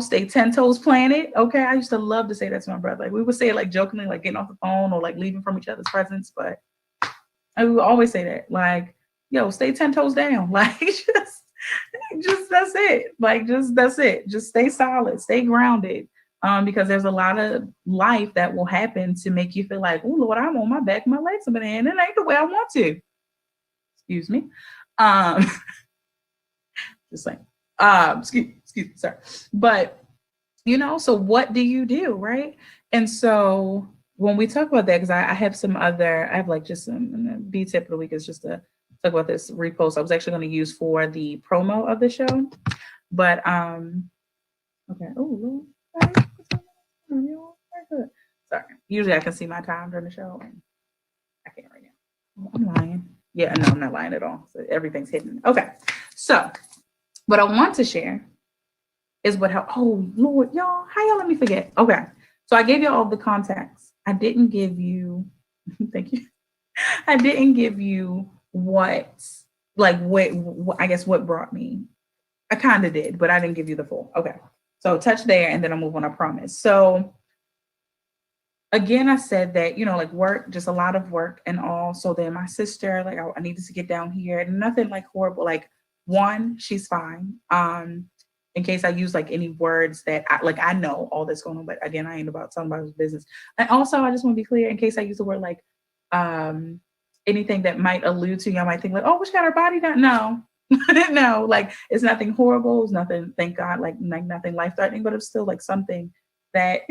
stay 10 toes planted. Okay. I used to love to say that to my brother. Like we would say it like jokingly, like getting off the phone or like leaving from each other's presence. But I would always say that, like, yo, stay 10 toes down. Like just that's it. Like that's it. Just stay solid, stay grounded. Because there's a lot of life that will happen to make you feel like, oh Lord, I'm on my back, my legs are been, and it ain't the way I want to. Excuse me. Just saying. Excuse me, sorry. But so what do you do, right? And so when we talk about that, because I have I have like just some B tip of the week is just to talk about this repost I was actually going to use for the promo of the show. But okay. Oh, sorry. Usually I can see my time during the show, and I can't right now. I'm lying. Yeah, no, I'm not lying at all. So everything's hidden. Okay. So what I want to share is oh Lord, y'all, how y'all let me forget? Okay. So I gave you all the contacts. I didn't give you, thank you. I didn't give you what I guess what brought me. I kind of did, but I didn't give you the full. Okay. So touch there and then I'll move on, I promise. So again, I said that, like work, just a lot of work and all. So then my sister, like I needed to get down here and nothing like horrible. Like one, she's fine. In case I use like any words that I know all that's going on, but again, I ain't about talking about his business. And also I just want to be clear in case I use the word like anything that might allude to, y'all might think like, oh, she got her body done. No, no, like it's nothing horrible. It's nothing, thank God, like nothing life threatening, but it's still like something that,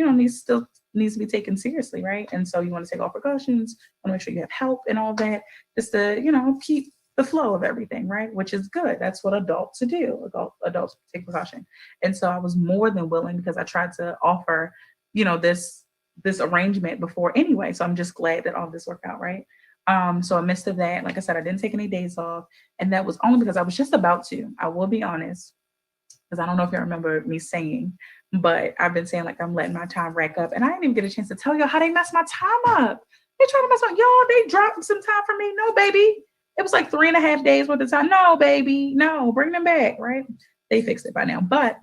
needs to be taken seriously. Right. And so you want to take all precautions, want to make sure you have help and all that, just to, keep the flow of everything, right? Which is good. That's what adults do. Adults take precaution. And so I was more than willing because I tried to offer, this arrangement before anyway. So I'm just glad that all this worked out, right? So amidst of that, like I said, I didn't take any days off. And that was only because I was just about to, I will be honest, because I don't know if you remember me saying, but I've been saying like I'm letting my time rack up. And I didn't even get a chance to tell y'all how they messed my time up. They trying to mess up. Y'all, they dropped some time for me. No, baby. It was like 3.5 days worth of time. No, baby. No, bring them back, right? They fixed it by now. But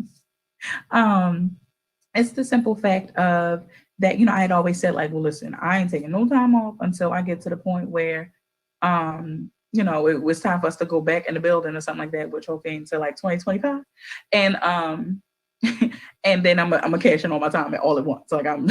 it's the simple fact of that, I had always said like, well, listen, I ain't taking no time off until I get to the point where, it was time for us to go back in the building or something like that, which hoping to like 2025. And, and then I'm a cash in all my time all at once. Like I'm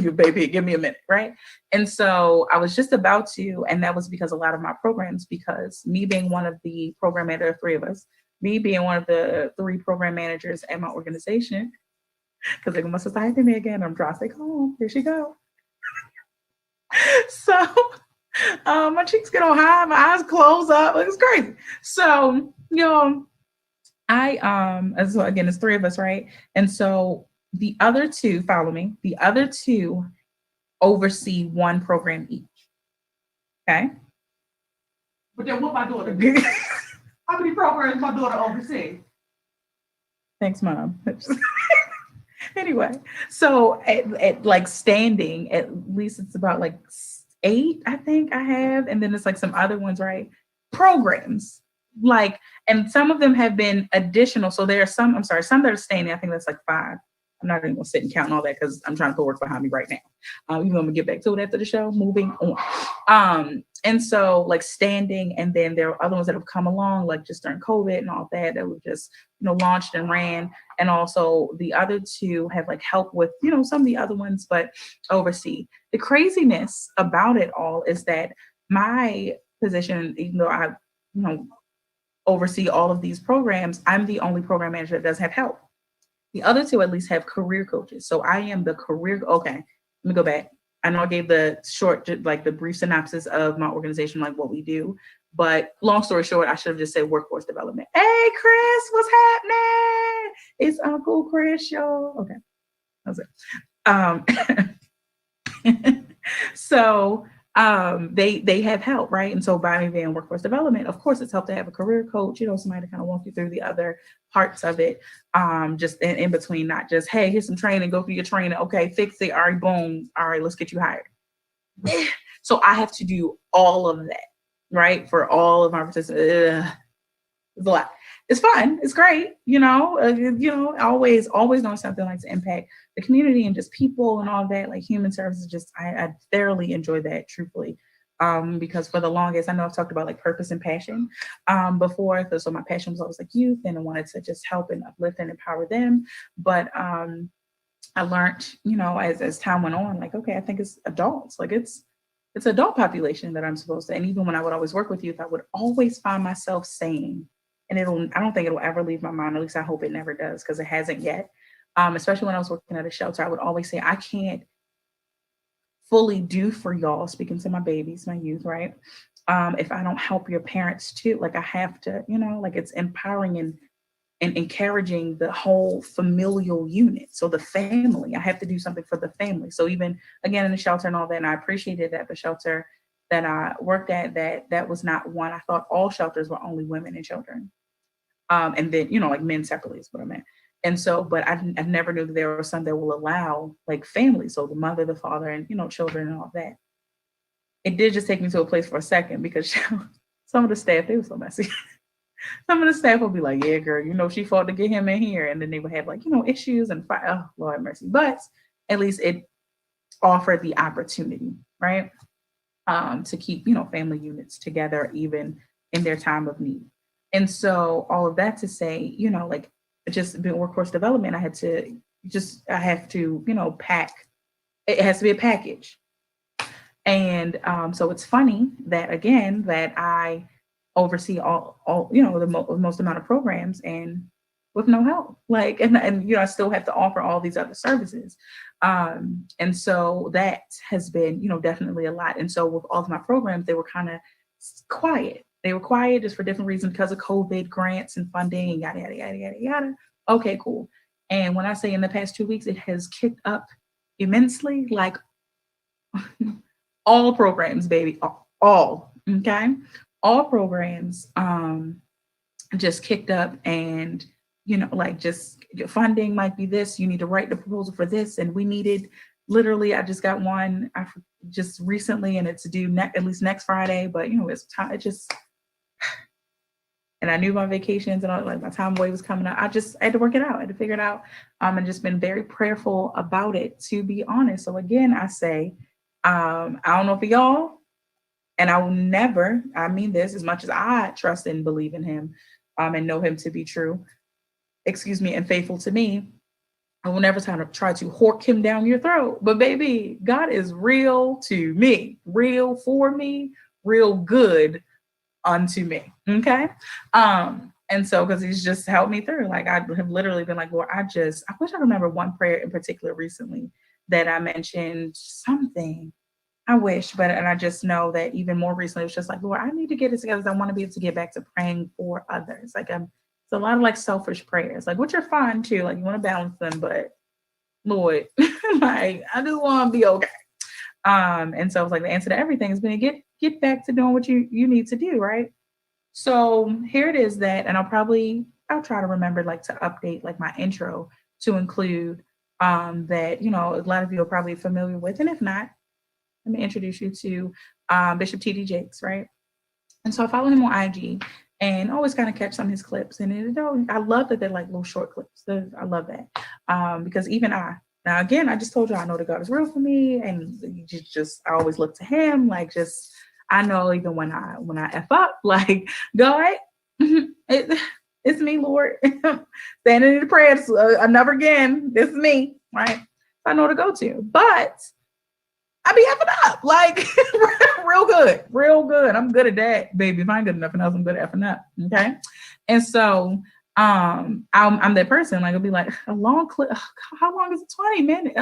you baby, give me a minute. Right. And so I was just about to, and that was because a lot of my programs, because me being one of the program managers, 3 of us, me being one of the 3 program managers at my organization, because they must have typing me again. I'm trying to stay calm. Here she go. So my cheeks get all high, my eyes close up. It's crazy. So, so again, it's 3 of us, right? And so the other 2, follow me, the other 2 oversee 1 program each. Okay. But then what my daughter do? How many programs my daughter oversees? Thanks, Mom. Anyway, so at like standing, at least it's about like 8, I think I have. And then it's like some other ones, right? Programs. Like, and some of them have been additional. So there are some that are standing. I think that's like 5. I'm not even gonna sit and count all that because I'm trying to put work behind me right now. Even though I'm gonna get back to it after the show. Moving on. And so like standing, and then there are other ones that have come along, like just during COVID and all that were just, launched and ran. And also the other two have like helped with, some of the other ones, but oversee. The craziness about it all is that my position, even though I, you know, oversee all of these programs, I'm the only program manager that does have help. The other two at least have career coaches. So I am the career. Okay, let me go back. I know I gave the short, like the brief synopsis of my organization, like what we do. But long story short, I should have just said workforce development. Hey, Chris, what's happening? It's Uncle Chris, y'all. Okay, that's it. So they have help, right? And so by me being workforce development, of course, it's helped to have a career coach, somebody to kind of walk you through the other parts of it, just in between, not just, hey, here's some training, go through your training, okay, fix it, all right, boom, all right, let's get you hired. So I have to do all of that, right, for all of my participants. It's a lot. It's fun. It's great. Always doing something like to impact the community and just people and all that. Like human services, just I thoroughly enjoy that, truthfully. Because for the longest, I know I've talked about like purpose and passion before. So my passion was always like youth, and I wanted to just help and uplift and empower them. But I learned, as time went on, like, okay, I think it's adults. Like it's adult population that I'm supposed to. And even when I would always work with youth, I would always find myself saying, and I don't think it'll ever leave my mind. At least I hope it never does, because it hasn't yet. Especially when I was working at a shelter, I would always say, I can't fully do for y'all, speaking to my babies, my youth, right? If I don't help your parents too, like I have to, like it's empowering and encouraging the whole familial unit. So the family, I have to do something for the family. So even again in the shelter and all that, and I appreciated that the shelter that I worked at, that was not one. I thought all shelters were only women and children. And then, like men separately is what I meant. And so, but I never knew that there were some that will allow like families. So the mother, the father, and, children and all that. It did just take me to a place for a second, because some of the staff, they were so messy. Some of the staff will be like, yeah, girl, she fought to get him in here. And then they would have like, issues and fight. Oh, Lord mercy. But at least it offered the opportunity, right? To keep, family units together, even in their time of need. And so all of that to say, like just being workforce development, I have to, pack. It has to be a package. And so it's funny that, again, that I oversee all the most amount of programs and with no help, like, and I still have to offer all these other services. And so that has been, definitely a lot. And so with all of my programs, they were kind of quiet. They were quiet just for different reasons, because of COVID grants and funding and yada, yada, yada, yada, yada. Okay, cool. And when I say in the past 2 weeks, it has kicked up immensely, like all programs, baby, all, okay? All programs just kicked up, and, like just your funding might be this, you need to write the proposal for this. And we needed, literally, I just got one just recently, and it's due at least next Friday, but it's time, and I knew my vacations and all, like my time away was coming up. I had to work it out. I had to figure it out. And just been very prayerful about it, to be honest. So again, I say, I don't know for y'all, and I will never, I mean this, as much as I trust and believe in him, and know him to be true, and faithful to me, I will never try to hork him down your throat. But baby, God is real to me, real for me, real good unto me. Okay. And so, because he's just helped me through, like I have literally been like, Lord, I wish I remember one prayer in particular recently that I mentioned something. I wish, and I just know that even more recently, it was just like, Lord, I need to get it together. I want to be able to get back to praying for others. Like it's a lot of like selfish prayers, like, which are fine too. Like you want to balance them, but Lord, like I just want to be okay. And so it's like the answer to everything is going to get back to doing what you need to do, right? So here it is that, and I'll try to remember like to update like my intro to include that, a lot of you are probably familiar with, and if not, let me introduce you to Bishop T.D. Jakes, right? And so I follow him on IG and always kind of catch some of his clips. And I love that they're like little short clips. I love that. Because even now again, I just told you I know that God is real for me, and I always look to Him. Like just I know even when I f up, like God, it's me, Lord, standing in the prayers. Never again. This is me, right? I know to go to, but I be effing up, like real good, real good. I'm good at that, baby. If I ain't good at nothing else, I'm good at effing up. Okay, and so I'm that person. Like I'll be like a long clip. How long is it? 20 minutes,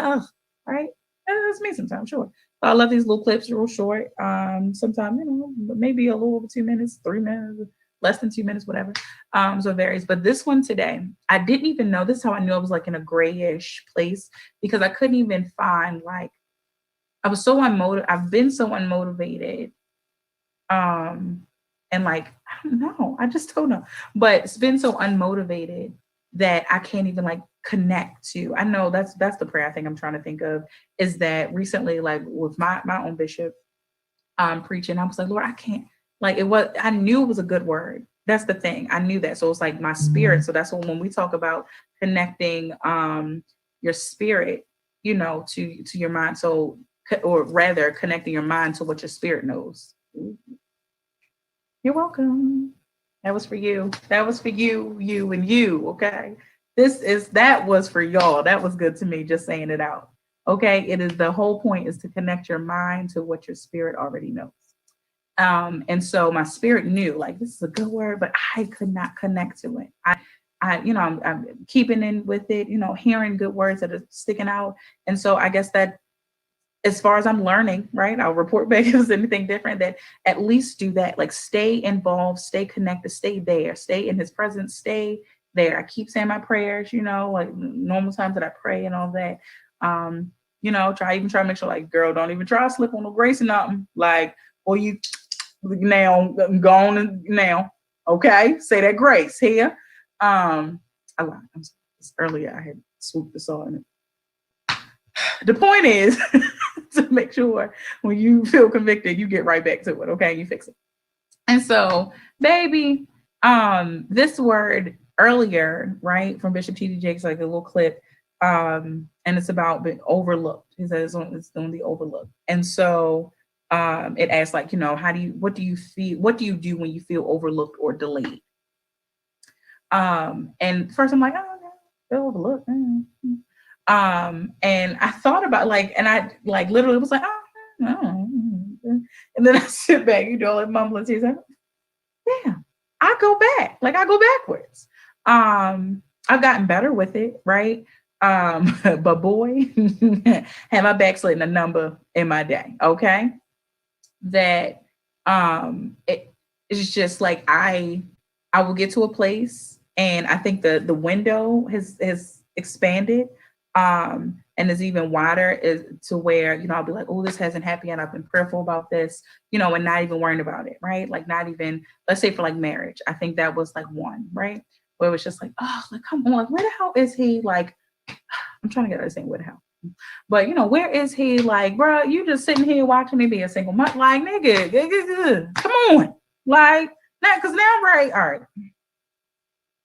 right? That's me sometimes, sure. So I love these little clips, real short. Sometimes maybe a little over 2 minutes, 3 minutes, less than 2 minutes, whatever. So it varies. But this one today, I didn't even know. This is how I knew I was like in a grayish place because I couldn't even find like I was so unmotivated. I've been so unmotivated. And like, I don't know. I just don't know. But it's been so unmotivated that I can't even like connect to. I know that's the prayer I think I'm trying to think of is that recently, like with my own bishop preaching, I was like, Lord, I can't like I knew it was a good word. That's the thing. I knew that. So it's like my spirit. So that's when we talk about connecting your spirit, to your mind. So or rather connecting your mind to what your spirit knows. You're welcome. That was for you. That was for you, you, and you. Okay. That was for y'all. That was good to me, just saying it out. Okay. It is the whole point is to connect your mind to what your spirit already knows. And so my spirit knew like this is a good word, but I could not connect to it. I'm keeping in with it, hearing good words that are sticking out. And so I guess that as far as I'm learning, right? I'll report back if there's anything different that at least do that. Like stay involved, stay connected, stay there, stay in his presence, stay there. I keep saying my prayers, like normal times that I pray and all that. Try to make sure like, girl, don't even try to slip on the grace or nothing. Like, or you now gone now. Okay. Say that grace here. I lied. Earlier I had swooped this on. The point is to make sure when you feel convicted, you get right back to it. Okay. You fix it. And so, baby, this word earlier, right, from Bishop T.D. Jakes, like a little clip, and it's about being overlooked. He says it's on the overlooked. And so it asks, like, what do you feel? What do you do when you feel overlooked or delayed? And first I'm like, oh, yeah, feel overlooked. Mm-hmm. And I thought about like, and I like literally was like, oh, no. And then I sit back, like mumbling tears. Like, yeah, I go back. Like I go backwards. I've gotten better with it, right? But boy, have I backslidden a number in my day. Okay. That it's just like I will get to a place and I think the window has expanded and is even wider is to where, I'll be like, oh, this hasn't happened yet. I've been prayerful about this, and not even worrying about it, right? Like not even, let's say for like marriage, I think that was like one, right? Where it was just like, oh, like, come on, like, where the hell is he? Like, I'm trying to get this thing, where the hell? But where is he? Like, bro, you just sitting here watching me be a single mother. Like, nigga, come on. Like, now, because now, right, all right.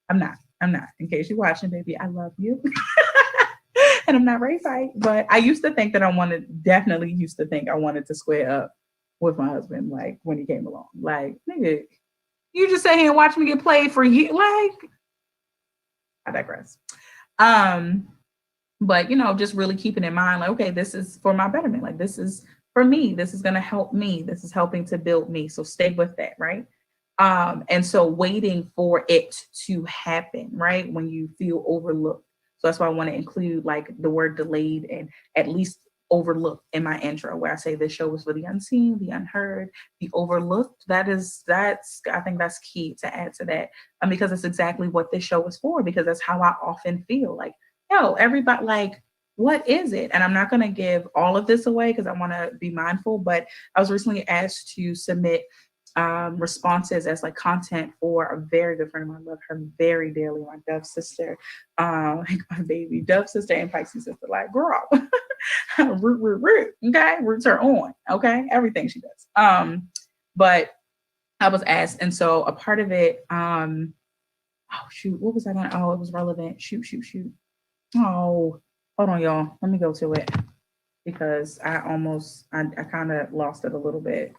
I'm not. In case you're watching, baby, I love you. And I'm not ready to fight. But I used to think that I wanted to square up with my husband, like when he came along. Like, nigga, you just sit here and watch me get played for you. Like, I digress. But just really keeping in mind, like, okay, this is for my betterment. Like, this is for me. This is going to help me. This is helping to build me. So stay with that, right? And so waiting for it to happen, right? When you feel overlooked. So that's why I want to include like the word delayed and at least overlooked in my intro, where I say this show is for the unseen, the unheard, the overlooked. That's I think that's key to add to that, because it's exactly what this show is for. Because that's how I often feel. Like, everybody, like, what is it? And I'm not going to give all of this away because I want to be mindful. But I was recently asked to submit responses as like content for a very good friend of mine. I love her very dearly, my Dove sister, like my baby Dove sister and Pisces sister. Like, girl, root. Okay, roots are on. Okay, everything she does. But I was asked, and so a part of it. Oh shoot, what was I going? Oh, it was relevant. Shoot. Oh, hold on, y'all. Let me go to it because I kind of lost it a little bit.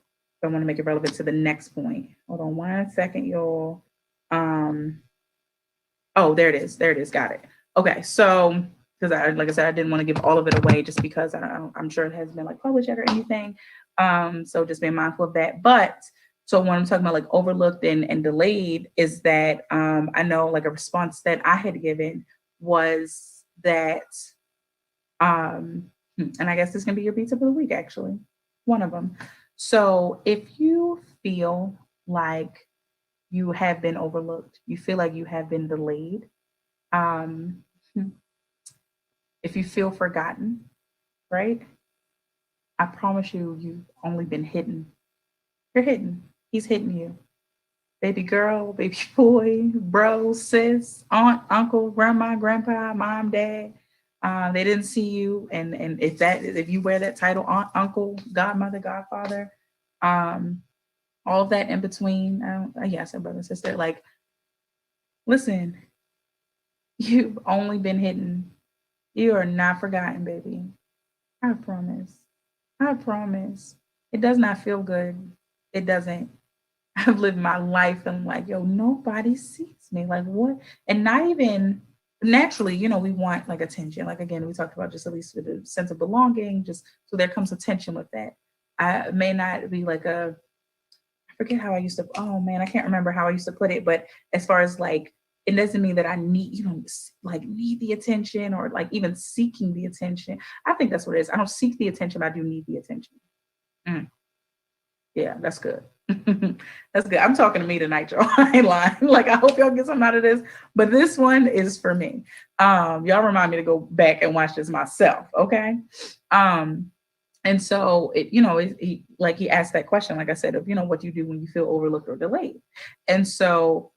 I want to make it relevant to the next point. Hold on 1 second, y'all. Um, oh, there it is. There it is. Got it. Okay, so because like I said, I didn't want to give all of it away just because I'm sure it hasn't been like published yet or anything. So just being mindful of that. But so when I'm talking about like overlooked and delayed, is that I know like a response that I had given was that and I guess this can be your beat up of the week actually, one of them. So if you feel like you have been overlooked, you feel like you have been delayed, um, if you feel forgotten, right? I promise you, you've only been hidden. You're hidden. He's hitting you. Baby girl, baby boy, bro, sis, aunt, uncle, grandma, grandpa, mom, dad. They didn't see you. And if you wear that title, aunt, uncle, godmother, godfather, um, all of that in between, yes, a brother, sister, like, listen, you've only been hidden. You are not forgotten, baby. I promise. I promise. It does not feel good. It doesn't. I've lived my life and I'm like, yo, nobody sees me. Like what? And not even naturally, we want like attention. Like again, we talked about just at least with a sense of belonging, just so there comes attention with that. I may not be like I forget how I used to, oh man, I can't remember how I used to put it, but as far as like, it doesn't mean that I need, like need the attention or like even seeking the attention. I think that's what it is. I don't seek the attention, but I do need the attention. Mm. Yeah, that's good. That's good. I'm talking to me tonight, y'all. I ain't lying. Like I hope y'all get something out of this. But this one is for me. Y'all remind me to go back and watch this myself. Okay. Um, and so like he asked that question, like I said, of what do you do when you feel overlooked or delayed? And so,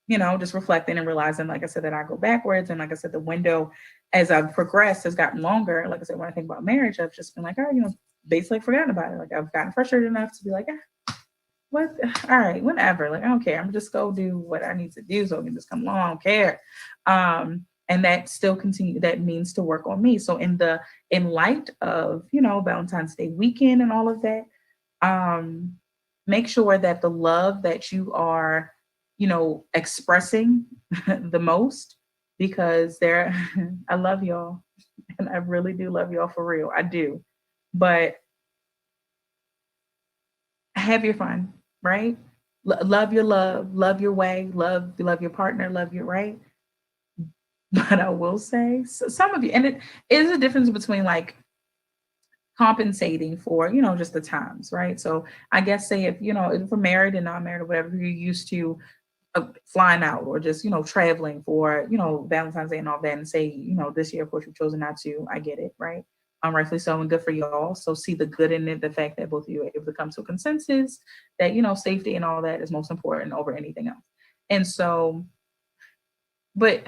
just reflecting and realizing, like I said, that I go backwards. And like I said, the window as I've progressed has gotten longer. Like I said, when I think about marriage, I've just been like, oh, basically forgotten about it. Like I've gotten frustrated enough to be like, what? All right, whatever. Like I don't care. I'm just go do what I need to do so I can just come along. I don't care. And that still continue. That means to work on me. So in light of Valentine's Day weekend and all of that, um, make sure that the love that you are expressing the most, because I love y'all and I really do love y'all for real. I do. But have your fun, right? Love your love your way, love your partner, love your right. But I will say, some of you, and it is a difference between like compensating for, just the times, right? So I guess say if we're married and not married or whatever, you're used to flying out or just traveling for Valentine's Day and all that, and say this year of course you've chosen not to. I get it, right? Rightfully so, and good for y'all. So see the good in it, the fact that both of you are able to come to a consensus that safety and all that is most important over anything else. And so, but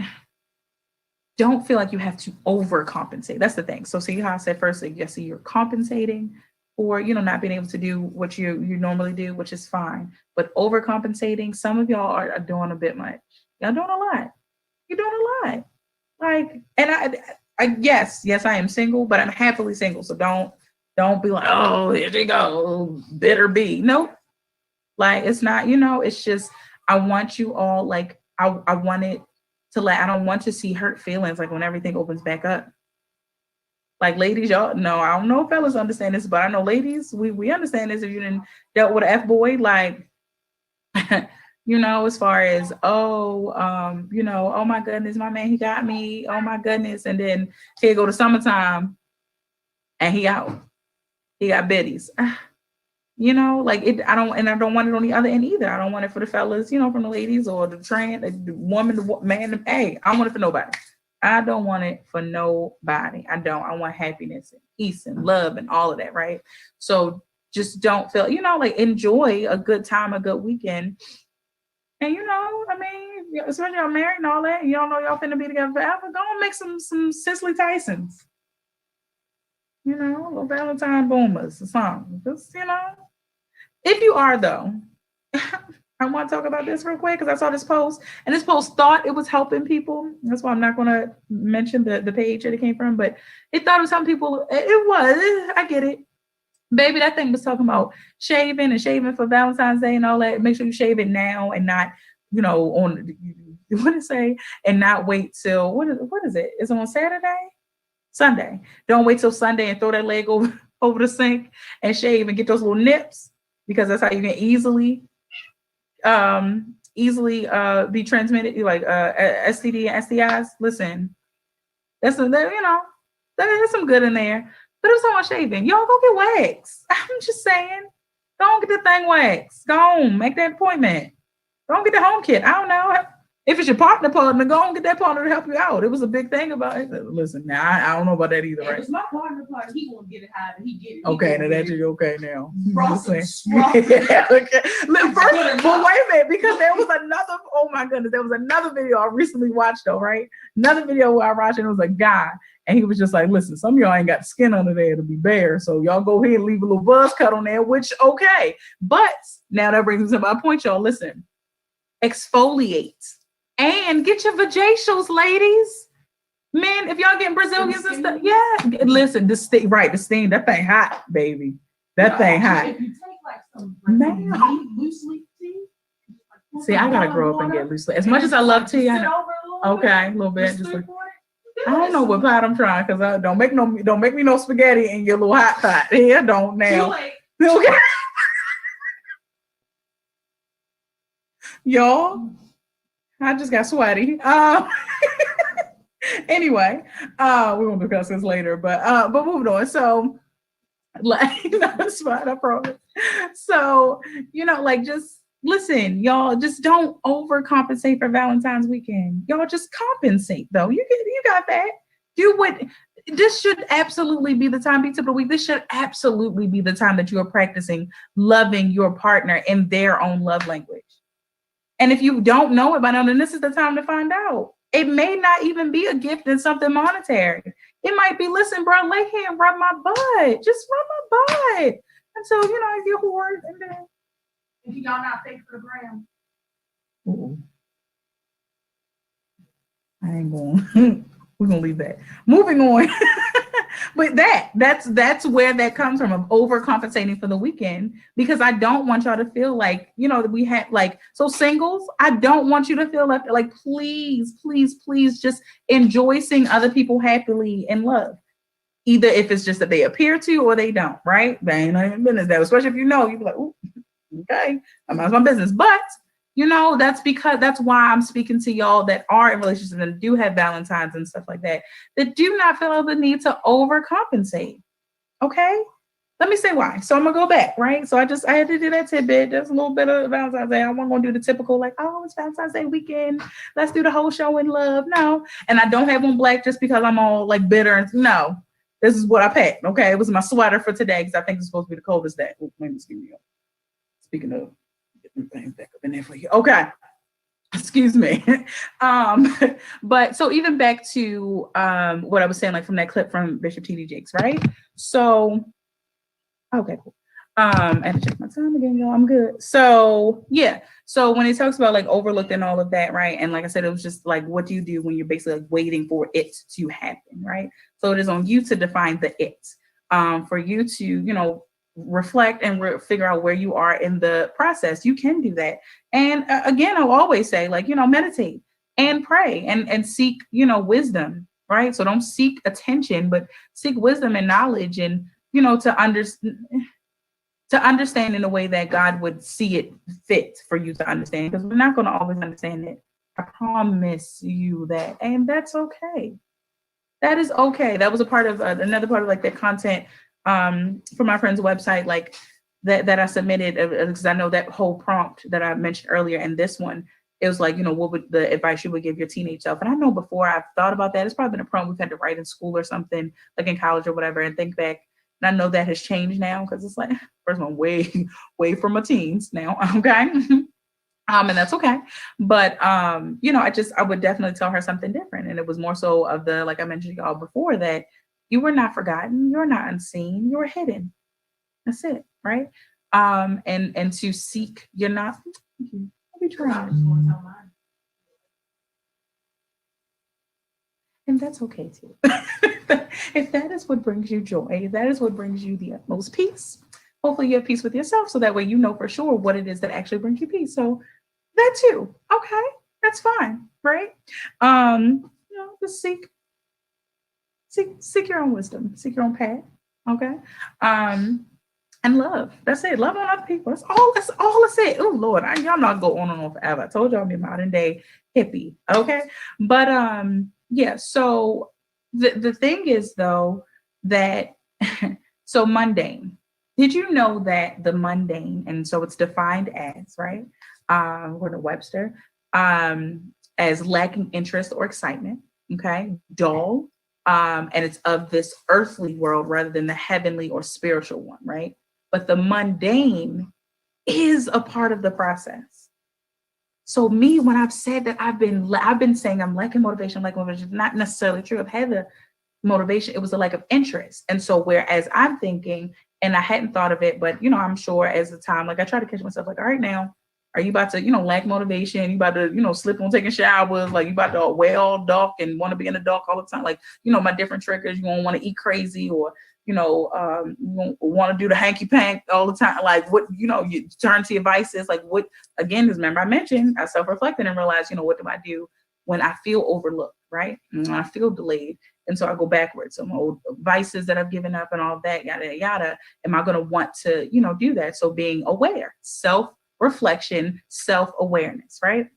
don't feel like you have to overcompensate. That's the thing. So see how I said first, like, yes, you're compensating for not being able to do what you normally do, which is fine. But overcompensating, some of y'all are doing a bit much. Y'all doing a lot. You're doing a lot. Like, and I yes, I am single, but I'm happily single. So don't be like, oh, here you go, bitter bee. Nope. Like it's not, it's just I want you all like I want it to let I don't want to see hurt feelings like when everything opens back up. Like ladies, y'all know I don't know if fellas understand this, but I know ladies, we understand this if you didn't dealt with an F boy, like as far as oh my goodness, my man, he got me, oh my goodness, and then here go to summertime and he out. He got biddies. Like it, I don't want it on the other end either. I don't want it for the fellas, from the ladies or the the woman, the man. Hey, I don't want it for nobody. I don't want it for nobody. I don't. I want happiness and peace and love and all of that, right? So just don't feel, like enjoy a good time, a good weekend. And I mean, especially y'all married and all that, you don't know y'all finna be together forever. Go and make some Cicely Tysons, little Valentine boomers or something. Just, if you are though, I want to talk about this real quick because I saw this post, and this post thought it was helping people. That's why I'm not going to mention the page that it came from, but it thought it was helping people. It was. I get it. Baby, that thing was talking about shaving and shaving for Valentine's Day and all that. Make sure you shave it now and not, on what did it say? And not wait till what is it? Is it on Saturday? Sunday. Don't wait till Sunday and throw that leg over the sink and shave and get those little nips, because that's how you can easily be transmitted, like STD and STIs. Listen, that's there's some good in there. But if someone's shaving, y'all go get waxed. I'm just saying, go on, get the thing waxed. Go on, make that appointment. Go on, get the home kit. I don't know. If it's your partner, go on, get that partner to help you out. It was a big thing about it. Listen, now I don't know about that either, right? It's my partner, he won't get it high, and he get it. Okay, now that's you okay now. Yeah, okay. Look, first, but wait a minute, because there was another, oh my goodness, there was another video I recently watched though, right? Another video where I watched, and it was a guy, and he was just like, listen, some of y'all ain't got skin under there to be bare, so y'all go ahead and leave a little buzz cut on there, which, okay. But now that brings me to my point, y'all. Listen, exfoliate and get your vajacials, ladies. Men, if y'all getting Brazilians and stuff, yeah. Listen, the steam, that thing hot, baby. That thing hot. If you take like some loose leaf tea. See, I gotta grow up and get loose leaf. As much as I love tea, a little bit. Just like, I don't know what pot I'm trying, because I don't make me no spaghetti in your little hot pot. Yeah, don't now. Okay. Y'all, I just got sweaty. Anyway, we're gonna discuss this later, but moving on. So, that's fine, I promise. So, just listen, y'all. Just don't overcompensate for Valentine's weekend. Y'all just compensate, though. You got that. Do what. This should absolutely be the time. Be tip of the week. This should absolutely be the time that you are practicing loving your partner in their own love language. And if you don't know it by now, then this is the time to find out. It may not even be a gift and something monetary. It might be, listen, bro, lay here and rub my butt. Just rub my butt until, if you're bored. And then if y'all not fake for the gram. Ooh. I ain't going. We're going to leave that. Moving on. But that's where that comes from, of overcompensating for the weekend, because I don't want y'all to feel like, that we have so singles, I don't want you to feel like please, just enjoy seeing other people happily in love. Either if it's just that they appear to or they don't, right? They ain't even business that, especially if you'd be like, ooh, okay, I'm out of my business. But that's why I'm speaking to y'all that are in relationships and do have Valentines and stuff like that do not feel the need to overcompensate. Okay? Let me say why. So I'm gonna go back, right? So I had to do that tidbit. There's a little bit of Valentine's Day. I wasn't gonna do the typical it's Valentine's Day weekend. Let's do the whole show in love. No. And I don't have on black just because I'm all bitter. And no, this is what I packed. Okay. It was my sweater for today because I think it's supposed to be the coldest day. Ooh, let me excuse me. Speaking of, things back up in there for you. Okay. Excuse me. But so even back to what I was saying, from that clip from Bishop T.D. Jakes, right? So, okay, cool. I have to check my time again, y'all. I'm good. So yeah. So when he talks about overlooked and all of that, right? And like I said, it was just what do you do when you're basically waiting for it to happen, right? So it is on you to define the it. For you to, reflect and figure out where you are in the process. You can do that. And again, I'll always say meditate and pray and seek, wisdom, right? So don't seek attention, but seek wisdom and knowledge and, to understand in a way that God would see it fit for you to understand, because we're not going to always understand it. I promise you that. And that's okay. That is okay. That was a part of another part of that content for my friend's website, that I submitted, because I know that whole prompt that I mentioned earlier, and this one, it was what would the advice you would give your teenage self? And I know before I've thought about that, it's probably been a prompt we've had to write in school or something, in college or whatever, and think back. And I know that has changed now, because it's first one, way from my teens now. Okay. And that's okay. But, I would definitely tell her something different. And it was more so of the, like I mentioned to y'all before, that you were not forgotten. You're not unseen. You're hidden. That's it. Right. And to seek, you're not Thank you. I'll be I trying. just want to tell mine. And that's okay too. If that is what brings you joy, if that is what brings you the utmost peace, hopefully you have peace with yourself so that way you know for sure what it is that actually brings you peace. So that too. Okay. That's fine. Right. Just seek your own wisdom, seek your own path. Okay. Um, and love. That's it. Love on other people. That's all I said. Oh Lord, y'all not go on and on forever. I told y'all I'm a modern day hippie. Okay. But yeah, so the thing is though that so mundane. Did you know that the mundane, and so it's defined as, right? According to Webster, as lacking interest or excitement, okay, dull, and it's of this earthly world rather than the heavenly or spiritual one, right? But the mundane is a part of the process. So me, when I've said that I've been saying I'm lacking motivation, not necessarily true. I've had the motivation, it was a lack of interest. And so whereas I'm thinking, and I hadn't thought of it, but I'm sure as the time, like I try to catch myself like, all right, now, are you about to, lack motivation? You about to, slip on taking showers, like you about to wear all dark and want to be in the dark all the time. Like, my different triggers, you won't want to eat crazy or, you want to do the hanky pank all the time. Like what, you turn to your vices, like what, again, because remember I mentioned, I self-reflected and realized, what do I do when I feel overlooked, right? And when I feel delayed. And so I go backwards. Some old vices that I've given up and all that, yada, yada. Am I going to want to, do that? So being aware, self-reflection, self-awareness, right?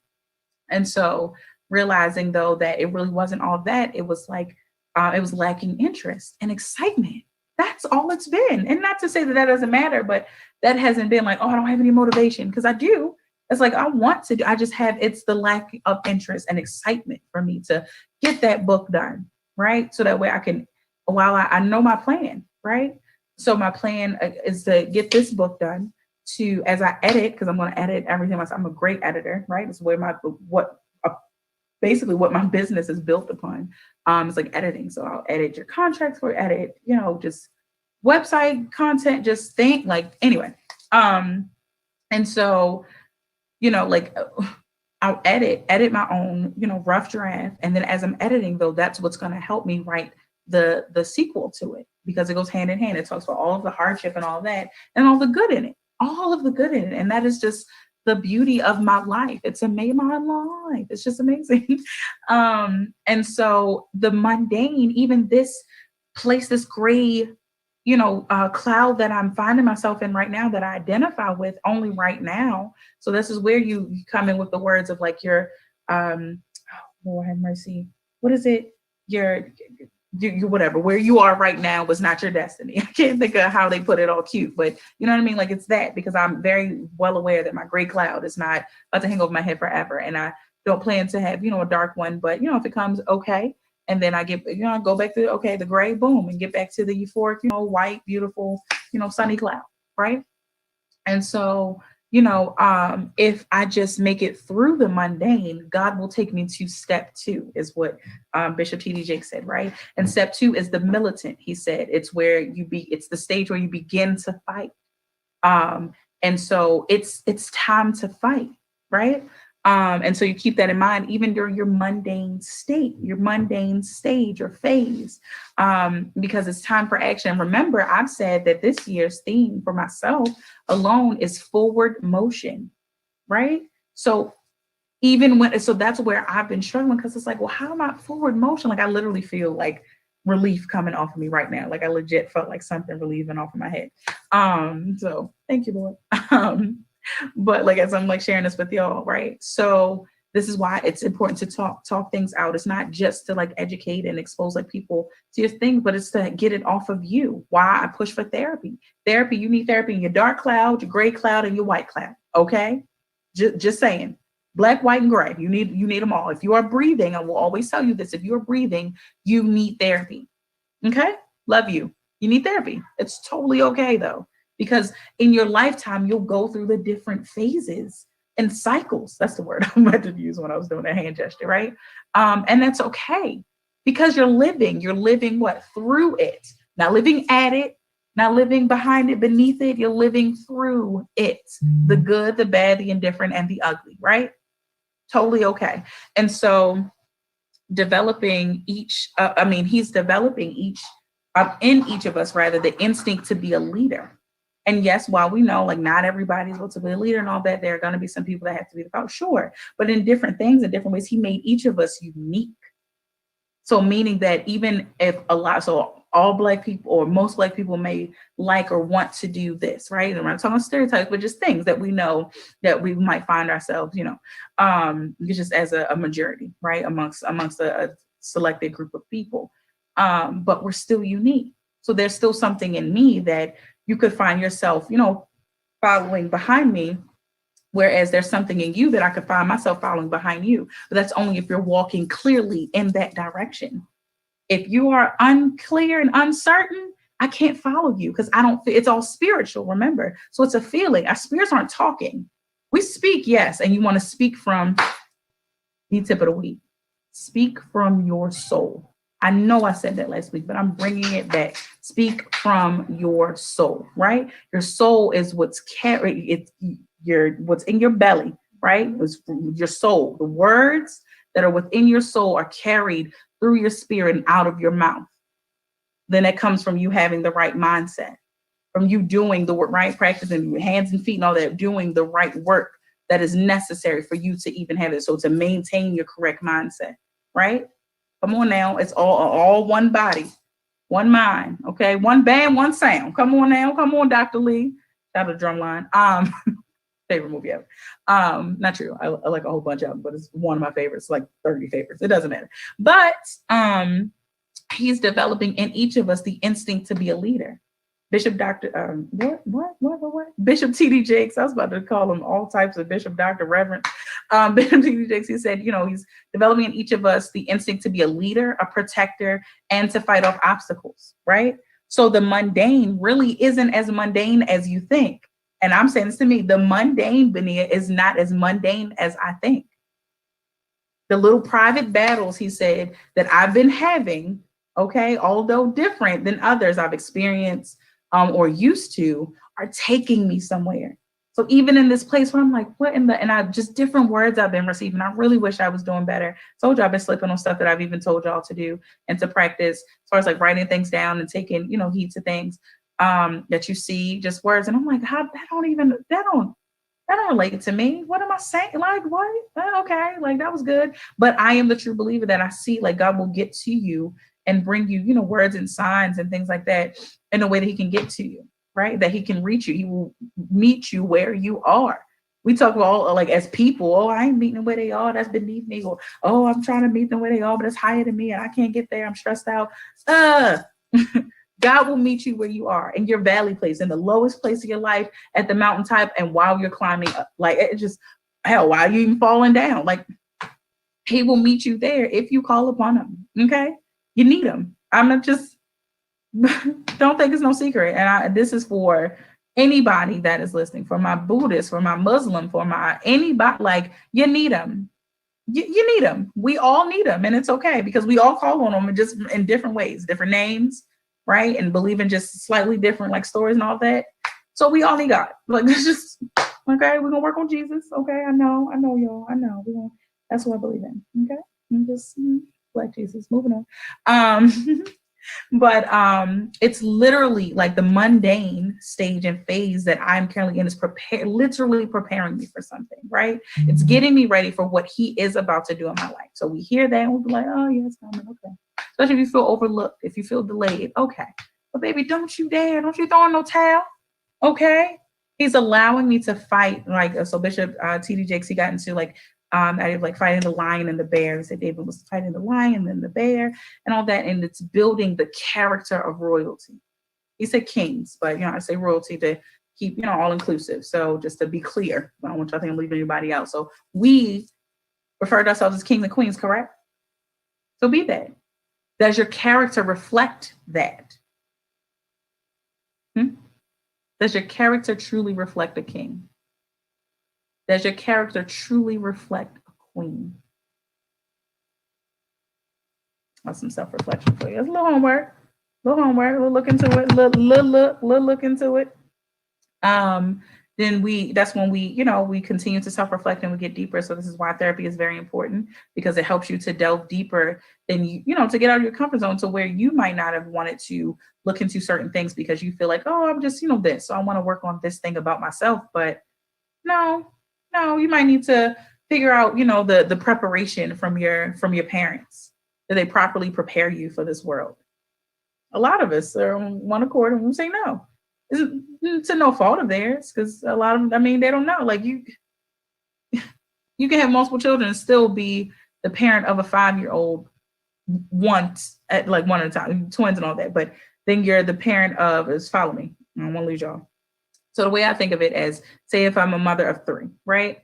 And so realizing though that it really wasn't all that, it was like, it was lacking interest and excitement. That's all it's been. And not to say that that doesn't matter, but that hasn't been like, oh, I don't have any motivation, because I do. It's like I want to do, I just have, it's the lack of interest and excitement for me to get that book done, right? So that way I can, while I know my plan, right? So my plan is to get this book done, to, as I edit, because I'm going to edit everything myself. I'm a great editor, right? It's where basically what my business is built upon. It's like editing. So I'll edit your contracts for edit, just website content, just think like, anyway. And so, like I'll edit my own, rough draft. And then as I'm editing though, that's what's going to help me write the sequel to it, because it goes hand in hand. It talks about all of the hardship and all that and all the good in it, all of the good in it. And that is just the beauty of my life. It's made my life. It's just amazing. And so the mundane, even this place, this gray, cloud that I'm finding myself in right now, that I identify with only right now. So this is where you come in with the words of like your, Lord have mercy. What is it? Your whatever, where you are right now was not your destiny. I can't think of how they put it all cute, but you know what I mean? Like it's that, because I'm very well aware that my gray cloud is not about to hang over my head forever. And I don't plan to have, a dark one, but if it comes, okay. And then I get, go back to, okay, the gray, boom, and get back to the euphoric, white, beautiful, sunny cloud, right? And so, if I just make it through the mundane, God will take me to step 2, is what Bishop T.D. Jakes said, right? And step 2 is the militant. He said it's where it's the stage where you begin to fight. And so it's time to fight, right? And so you keep that in mind, even during your mundane state, your mundane stage or phase, because it's time for action. Remember, I've said that this year's theme for myself alone is forward motion, right? So so that's where I've been struggling, because it's like, well, how am I forward motion? Like I literally feel like relief coming off of me right now. Like I legit felt like something relieving off of my head. So thank you, Lord. But like, as I'm like sharing this with y'all, right? So this is why it's important to talk things out. It's not just to like educate and expose like people to your things, but it's to get it off of you. Why I push for therapy. Therapy, you need therapy in your dark cloud, your gray cloud, and your white cloud. Okay, just saying. Black, white, and gray. You need them all. If you are breathing, I will always tell you this. If you are breathing, you need therapy. Okay, love you. You need therapy. It's totally okay though, because in your lifetime, you'll go through the different phases and cycles. That's the word I'm about to use when I was doing a hand gesture, right? And that's okay, because you're living what? Through it. Not living at it, Not living behind it, beneath it. You're living through it. The good, the bad, the indifferent, and the ugly, right? Totally okay. And so developing each, he's developing each, in each of us, rather, the instinct to be a leader. And yes, while we know like not everybody's going to be a leader and all that, there are going to be some people that have to be the power, sure. But in different things, in different ways, he made each of us unique. So meaning that even if so all Black people or most Black people may like or want to do this, right? And I'm not talking stereotypes, but just things that we know that we might find ourselves, just as a majority, right? Amongst a selected group of people. But we're still unique. So there's still something in me that you could find yourself, following behind me. Whereas there's something in you that I could find myself following behind you. But that's only if you're walking clearly in that direction. If you are unclear and uncertain, I can't follow you because it's all spiritual, remember? So it's a feeling. Our spirits aren't talking. We speak, yes, and you want to speak from the tip of the week. Speak from your soul. I know I said that last week, but I'm bringing it back. Speak from your soul, right? Your soul is what's carried. What's in your belly, right? It's your soul. The words that are within your soul are carried through your spirit and out of your mouth. Then it comes from you having the right mindset, from you doing the right practice and your hands and feet and all that, doing the right work that is necessary for you to even have it. So to maintain your correct mindset, right? Come on now. It's all one body, one mind. Okay. One band, one sound. Come on now. Come on, Dr. Lee. Shout out a drum line. Favorite movie ever. Not true. I like a whole bunch of them, but it's one of my favorites, like 30 favorites. It doesn't matter. But he's developing in each of us the instinct to be a leader. Bishop Dr. What? Bishop T.D. Jakes. I was about to call him all types of Bishop, Dr. Reverend. Bishop T.D. Jakes, he said, he's developing in each of us the instinct to be a leader, a protector, and to fight off obstacles, right? So the mundane really isn't as mundane as you think. And I'm saying this to me, the mundane, Benia, is not as mundane as I think. The little private battles, he said, that I've been having, okay, although different than others I've experienced or used to, are taking me somewhere. So even in this place where I'm like, and I just different words I've been receiving. I really wish I was doing better. Told you I've been slipping on stuff that I've even told y'all to do and to practice as far as like writing things down and taking, heed to things that you see, just words. And I'm like, how that don't relate to me. What am I saying? Like, what? Okay, like that was good. But I am the true believer that I see like God will get to you and bring you, words and signs and things like that in a way that he can get to you, right? That he can reach you. He will meet you where you are. We talk about like as people, I ain't meeting them where they are. That's beneath me. Or, I'm trying to meet them where they are, but it's higher than me and I can't get there. I'm stressed out. God will meet you where you are in your valley place, in the lowest place of your life, at the mountaintop, and while you're climbing up. Like it just, hell, while you even falling down, like he will meet you there if you call upon him. Okay, you need him. I'm not just don't think it's no secret. And this is for anybody that is listening, for my Buddhist, for my Muslim, for my anybody. Like you need him. You need him. We all need him, and it's okay because we all call on him just in different ways, different names. Right. And believe in just slightly different like stories and all that. So we all need God. Like it's just okay. We're gonna work on Jesus. Okay. I know y'all. I know. That's what I believe in. Okay. And just like Jesus. Moving on. But it's literally like the mundane stage and phase that I'm currently in is literally preparing me for something, right? Mm-hmm. It's getting me ready for what he is about to do in my life. So we hear that and we'll be like, oh yeah, it's coming. Okay. Especially if you feel overlooked, if you feel delayed. Okay. But baby, don't you dare. Don't you throw in no towel. Okay. He's allowing me to fight. Like, so Bishop T.D. Jakes, he got into like fighting the lion and the bear. He said David was fighting the lion and the bear and all that. And it's building the character of royalty. He said kings, but I say royalty to keep, all inclusive. So just to be clear, I don't want y'all to think I'm leaving anybody out. So we refer to ourselves as kings and queens, correct? So be that. Does your character reflect that? Does your character truly reflect a king? Does your character truly reflect a queen? That's some self-reflection for you. That's a little homework. little homework, little look into it, little look into it. Um, then that's when we continue to self-reflect and we get deeper. So this is why therapy is very important, because it helps you to delve deeper than to get out of your comfort zone, to where you might not have wanted to look into certain things because you feel like, oh, I'm just, this. So I want to work on this thing about myself. But no, no, you might need to figure out, the preparation from your parents. That they properly prepare you for this world? A lot of us are on one accord and we say no. It's to no fault of theirs, because a lot of them, I mean, they don't know. Like you can have multiple children and still be the parent of a 5-year-old once at like one at a time, twins and all that. But then you're the parent of, is follow me. I don't want to lose y'all. So the way I think of it as, say if I'm a mother of 3, right?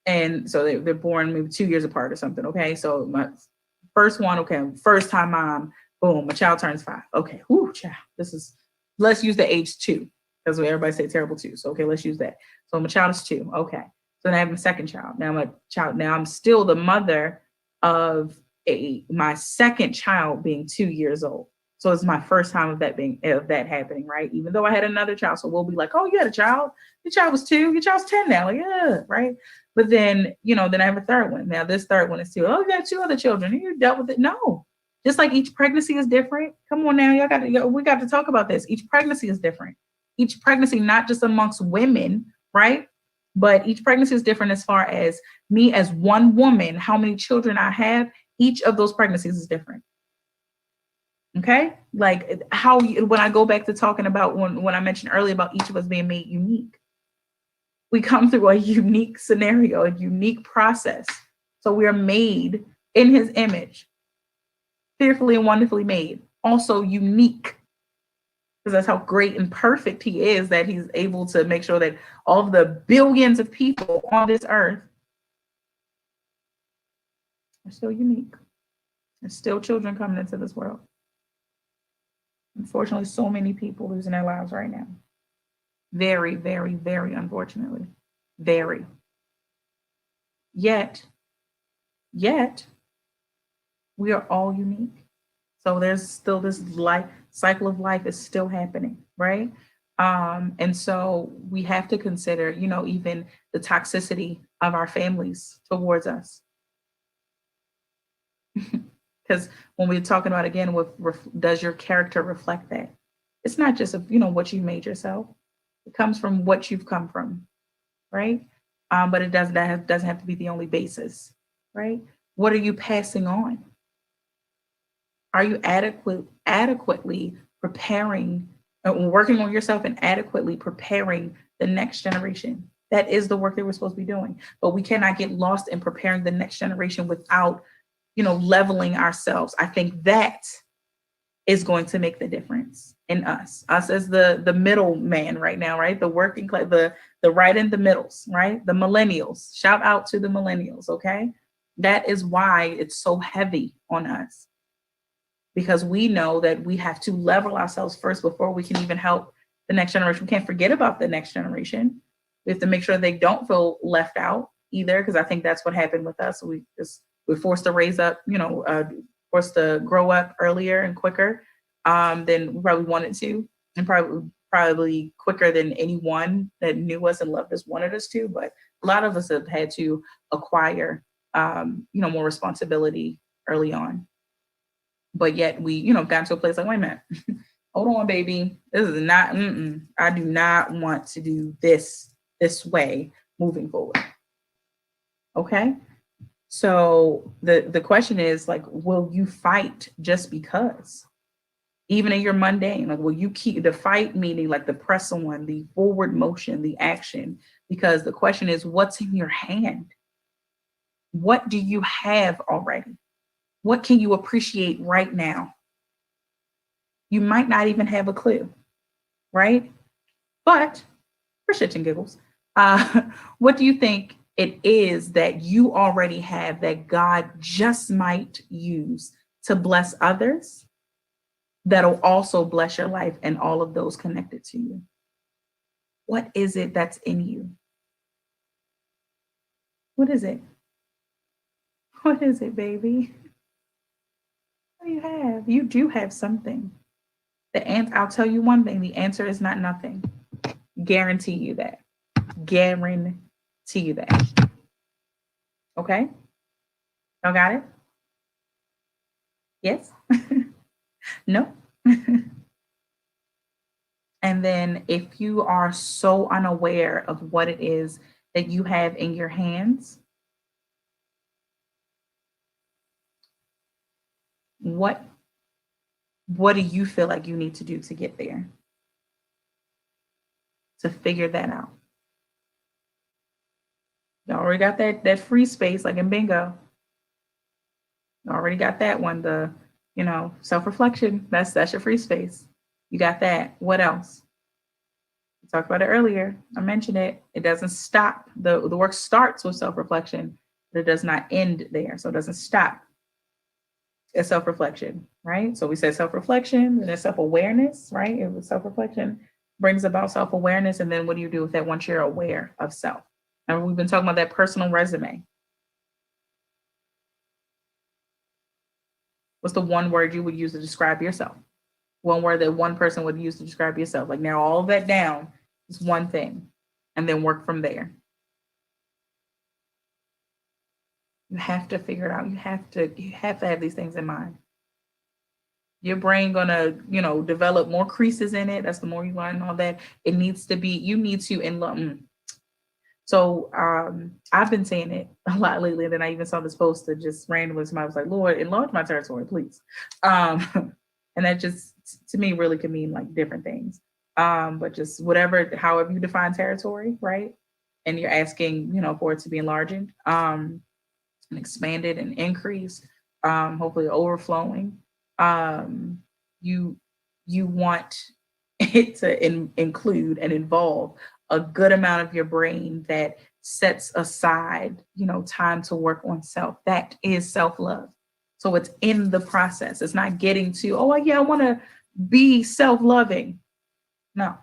And so they're born maybe 2 years apart or something. Okay. So my first one, okay, first time mom, boom, my child turns 5. Okay. Whoo, child. Let's use the age 2. That's what everybody say terrible 2. So, okay, let's use that. So my child is 2. Okay. So then I have my second child. Now I'm still the mother of my second child being 2 years old. So it's my first time of that happening, right? Even though I had another child. So we'll be like, oh, you had a child. Your child was 2. Your child's 10 now. Like, yeah, right. But then, then I have a third one. Now this third one is 2. Oh, you got 2 other children. You dealt with it. No. Just like each pregnancy is different. Come on now, we got to talk about this. Each pregnancy is different. Each pregnancy, not just amongst women, right? But each pregnancy is different as far as me as one woman, how many children I have. Each of those pregnancies is different. Okay? Like when I go back to talking about when I mentioned earlier about each of us being made unique, we come through a unique scenario, a unique process. So we are made in his image, fearfully and wonderfully made, also unique, because that's how great and perfect he is, that he's able to make sure that all of the billions of people on this earth are still unique. There's still children coming into this world. Unfortunately, so many people losing their lives right now. Very, very, very unfortunately. Very. Yet, we are all unique. So there's still this cycle of life is still happening, right? And so we have to consider, even the toxicity of our families towards us. Because when we're talking about, again, does your character reflect that? It's not just what you made yourself. It comes from what you've come from, right? But doesn't have to be the only basis, right? What are you passing on? Are you adequately preparing, working on yourself and adequately preparing the next generation? That is the work that we're supposed to be doing. But we cannot get lost in preparing the next generation without, leveling ourselves. I think that is going to make the difference in us as the middle man right now, right? The working class, the right in the middles, right? The millennials. Shout out to the millennials, okay? That is why it's so heavy on us. Because we know that we have to level ourselves first before we can even help the next generation. We can't forget about the next generation. We have to make sure they don't feel left out either, because I think that's what happened with us. We're forced to raise up, forced to grow up earlier and quicker than we probably wanted to, and probably quicker than anyone that knew us and loved us wanted us to. But a lot of us have had to acquire, more responsibility early on. But yet we, got to a place like, wait a minute, hold on, baby. This is not, I do not want to do this way moving forward. Okay. So the question is, like, will you fight just because? Even in your mundane, like, will you keep the fight, meaning like the press on, the forward motion, the action? Because the question is, what's in your hand? What do you have already? What can you appreciate right now? You might not even have a clue, right? But for shits and giggles, what do you think it is that you already have that God just might use to bless others, that'll also bless your life and all of those connected to you? What is it that's in you? What is it? What is it, baby? What do you have? You do have something. I'll tell you one thing, the answer is not nothing. Guarantee you that. Guarantee you that. Okay? Y'all got it? Yes? No? And then if you are so unaware of what it is that you have in your hands, what do you feel like you need to do to get there? To figure that out. You already got that free space, like in bingo. You already got that one. The self-reflection. That's your free space. You got that. What else? We talked about it earlier. I mentioned it. It doesn't stop. The work starts with self-reflection, but it does not end there. So it doesn't stop at self-reflection, right? So we said self-reflection, and then self-awareness, right? It was self-reflection brings about self-awareness, and then what do you do with that once you're aware of self? And we've been talking about that personal resume. What's the one word you would use to describe yourself? One word that one person would use to describe yourself. Like narrow all of that down is one thing, and then work from there. You have to figure it out. You have to have these things in mind. Your brain gonna, develop more creases in it. That's the more you learn all that. It needs to be, you need to enlarge. So I've been saying it a lot lately. And then I even saw this post that just randomly somebody was like, Lord, enlarge my territory, please. And that just to me really could mean like different things. But just however you define territory, right? And you're asking, for it to be enlarged, and expanded and increased, hopefully overflowing. You want it to include and involve a good amount of your brain that sets aside, time to work on self. That is self-love. So it's in the process. It's not getting to, oh yeah, I want to be self-loving. No,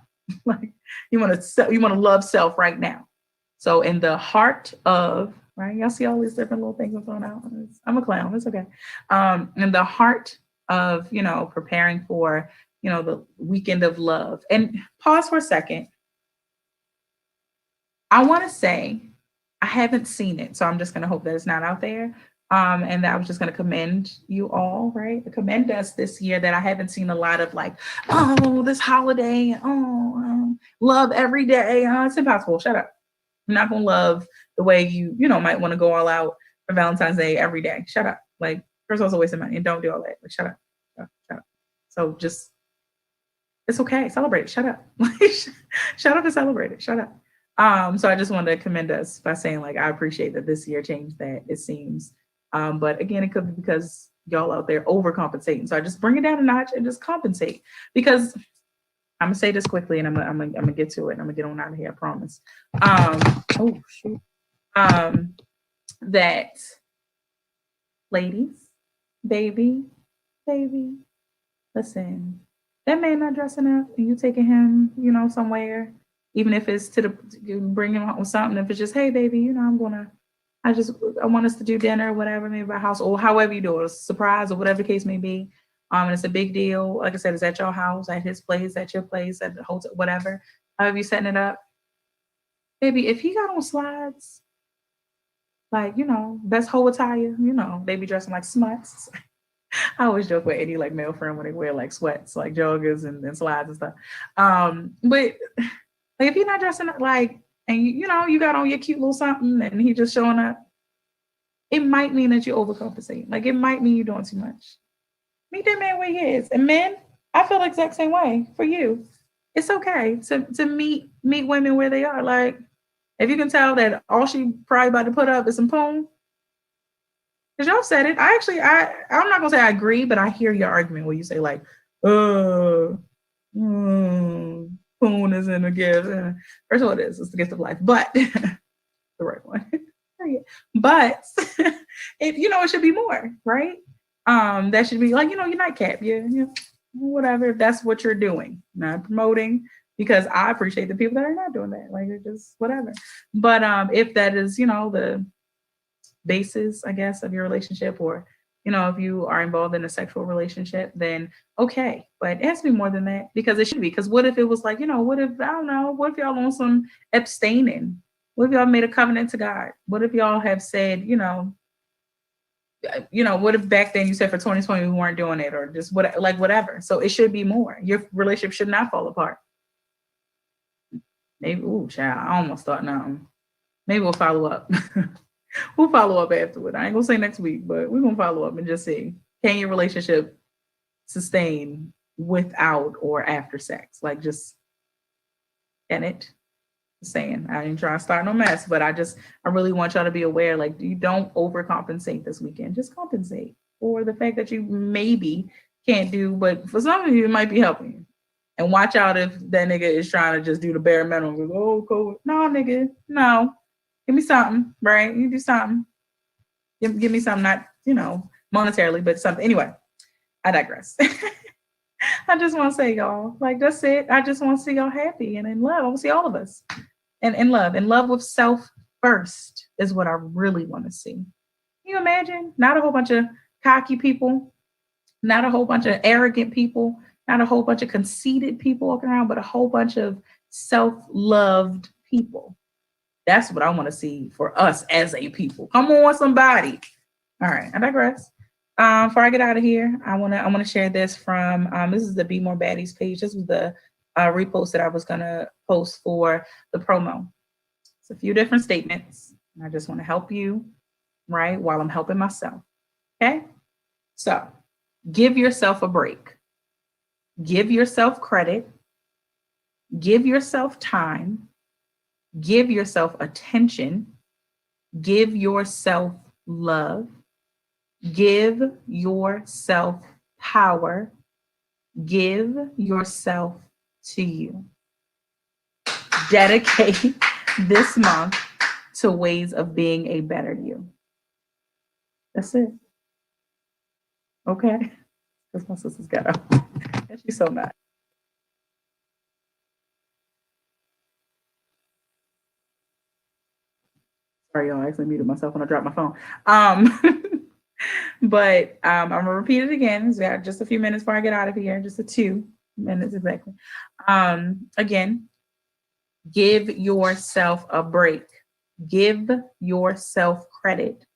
like you want to love self right now. So in the heart of, right, y'all see all these different little things I'm throwing out. I'm a clown. It's okay. In the heart of, preparing for, the weekend of love. And pause for a second. I want to say I haven't seen it, so I'm just going to hope that it's not out there. And that I was just going to commend you all, right? Commend us this year that I haven't seen a lot of like, oh, this holiday, love every day. It's impossible. Shut up. I'm not going to love the way you might want to go all out for Valentine's Day every day. Shut up. Like, first of all, it's a waste of money and don't do all that. Like, shut up. Shut up. So just, it's okay. Celebrate it. Shut up. Shut up and celebrate it. Shut up. So I just wanted to commend us by saying, like, I appreciate that this year changed that, it seems. But again, it could be because y'all out there overcompensating. So I just bring it down a notch and just compensate. Because I'm gonna say this quickly, and I'm gonna get to it. And I'm gonna get on out of here. I promise. Oh shoot. That ladies, baby, listen. That man not dressing up, and you taking him, somewhere. Even if it's to bring him out with something, if it's just, hey, baby, I want us to do dinner, whatever, maybe at house, or however you do it, a surprise or whatever the case may be. And it's a big deal. Like I said, it's at your house, at his place, at your place, at the hotel, whatever. However you setting it up. Baby, if he got on slides, like, best whole attire, they be dressing like smuts. I always joke with any like male friend when they wear like sweats, like joggers and slides and stuff. But like if you're not dressing up like, and you got on your cute little something and he just showing up, it might mean that you overcompensate. Like it might mean you're doing too much. Meet that man where he is. And men, I feel the exact same way for you. It's okay to meet women where they are. Like if you can tell that all she probably about to put up is some poon, because y'all said it. I'm not gonna say I agree, but I hear your argument where you say like, poon is in the gift. First of all, it's the gift of life, but the right one. But it should be more, right? That should be like, your nightcap, whatever, if that's what you're doing, not promoting, because I appreciate the people that are not doing that. Like it's just whatever. But if that is, the basis, I guess, of your relationship, or If you are involved in a sexual relationship, then okay. But it has to be more than that, because it should be. Because what if it was like, what if, I don't know, what if y'all on some abstaining? What if y'all made a covenant to God? What if y'all have said, what if back then you said for 2020 we weren't doing it, or just whatever. So it should be more. Your relationship should not fall apart. Maybe, ooh, child, I almost thought, no. Maybe we'll follow up. We'll follow up afterward. I ain't gonna say next week, but we're gonna follow up and just see, can your relationship sustain without or after sex? Like, just can it? Just saying, I ain't trying to start no mess, but I really want y'all to be aware, like, you don't overcompensate this weekend. Just compensate for the fact that you maybe can't do, but for some of you, it might be helping you. And watch out if that nigga is trying to just do the bare minimum. Go, oh, cool. No, nigga, no. Give me something, right? You do something. Give me something, not, monetarily, but something. Anyway, I digress. I just want to say, y'all, like, that's it. I just want to see y'all happy and in love. I want to see all of us and in love with self first is what I really want to see. Can you imagine? Not a whole bunch of cocky people, not a whole bunch of arrogant people, not a whole bunch of conceited people walking around, but a whole bunch of self-loved people. That's what I want to see for us as a people. Come on, somebody. All right, I digress. Before I get out of here, I wanna share this from this is the Be More Baddies page. This was the repost that I was gonna post for the promo. It's a few different statements. I just want to help you, right, while I'm helping myself. Okay, so give yourself a break. Give yourself credit. Give yourself time. Give yourself attention. Give yourself love. Give yourself power. Give yourself to you. Dedicate this month to ways of being a better you. That's it. Okay? Because my sister's got up. And she's so mad. Sorry, y'all. I actually muted myself when I dropped my phone. But I'm gonna repeat it again. We got just a few minutes before I get out of here. Just 2 minutes exactly. Again, give yourself a break. Give yourself credit.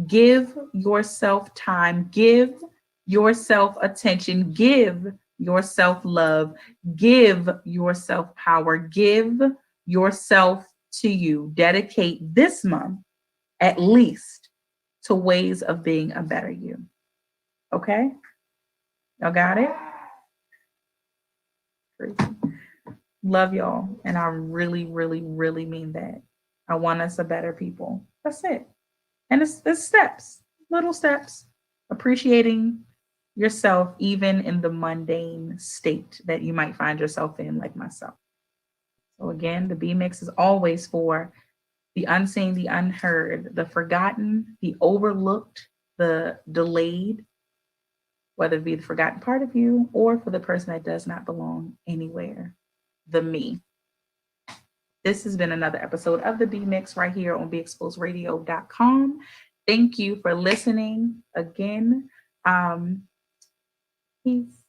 Give yourself time. Give yourself attention. Give yourself love. Give yourself power. Give yourself to you. Dedicate this month at least to ways of being a better you. Okay? Y'all got it? Crazy. Love y'all. And I really, really, really mean that. I want us a better people. That's it. And it's steps, little steps. Appreciating yourself, even in the mundane state that you might find yourself in, like myself. So again, the B mix is always for the unseen, the unheard, the forgotten, the overlooked, the delayed, whether it be the forgotten part of you or for the person that does not belong anywhere, the me. This has been another episode of the B Mix right here on BeExposedRadio.com. Thank you for listening again. Peace.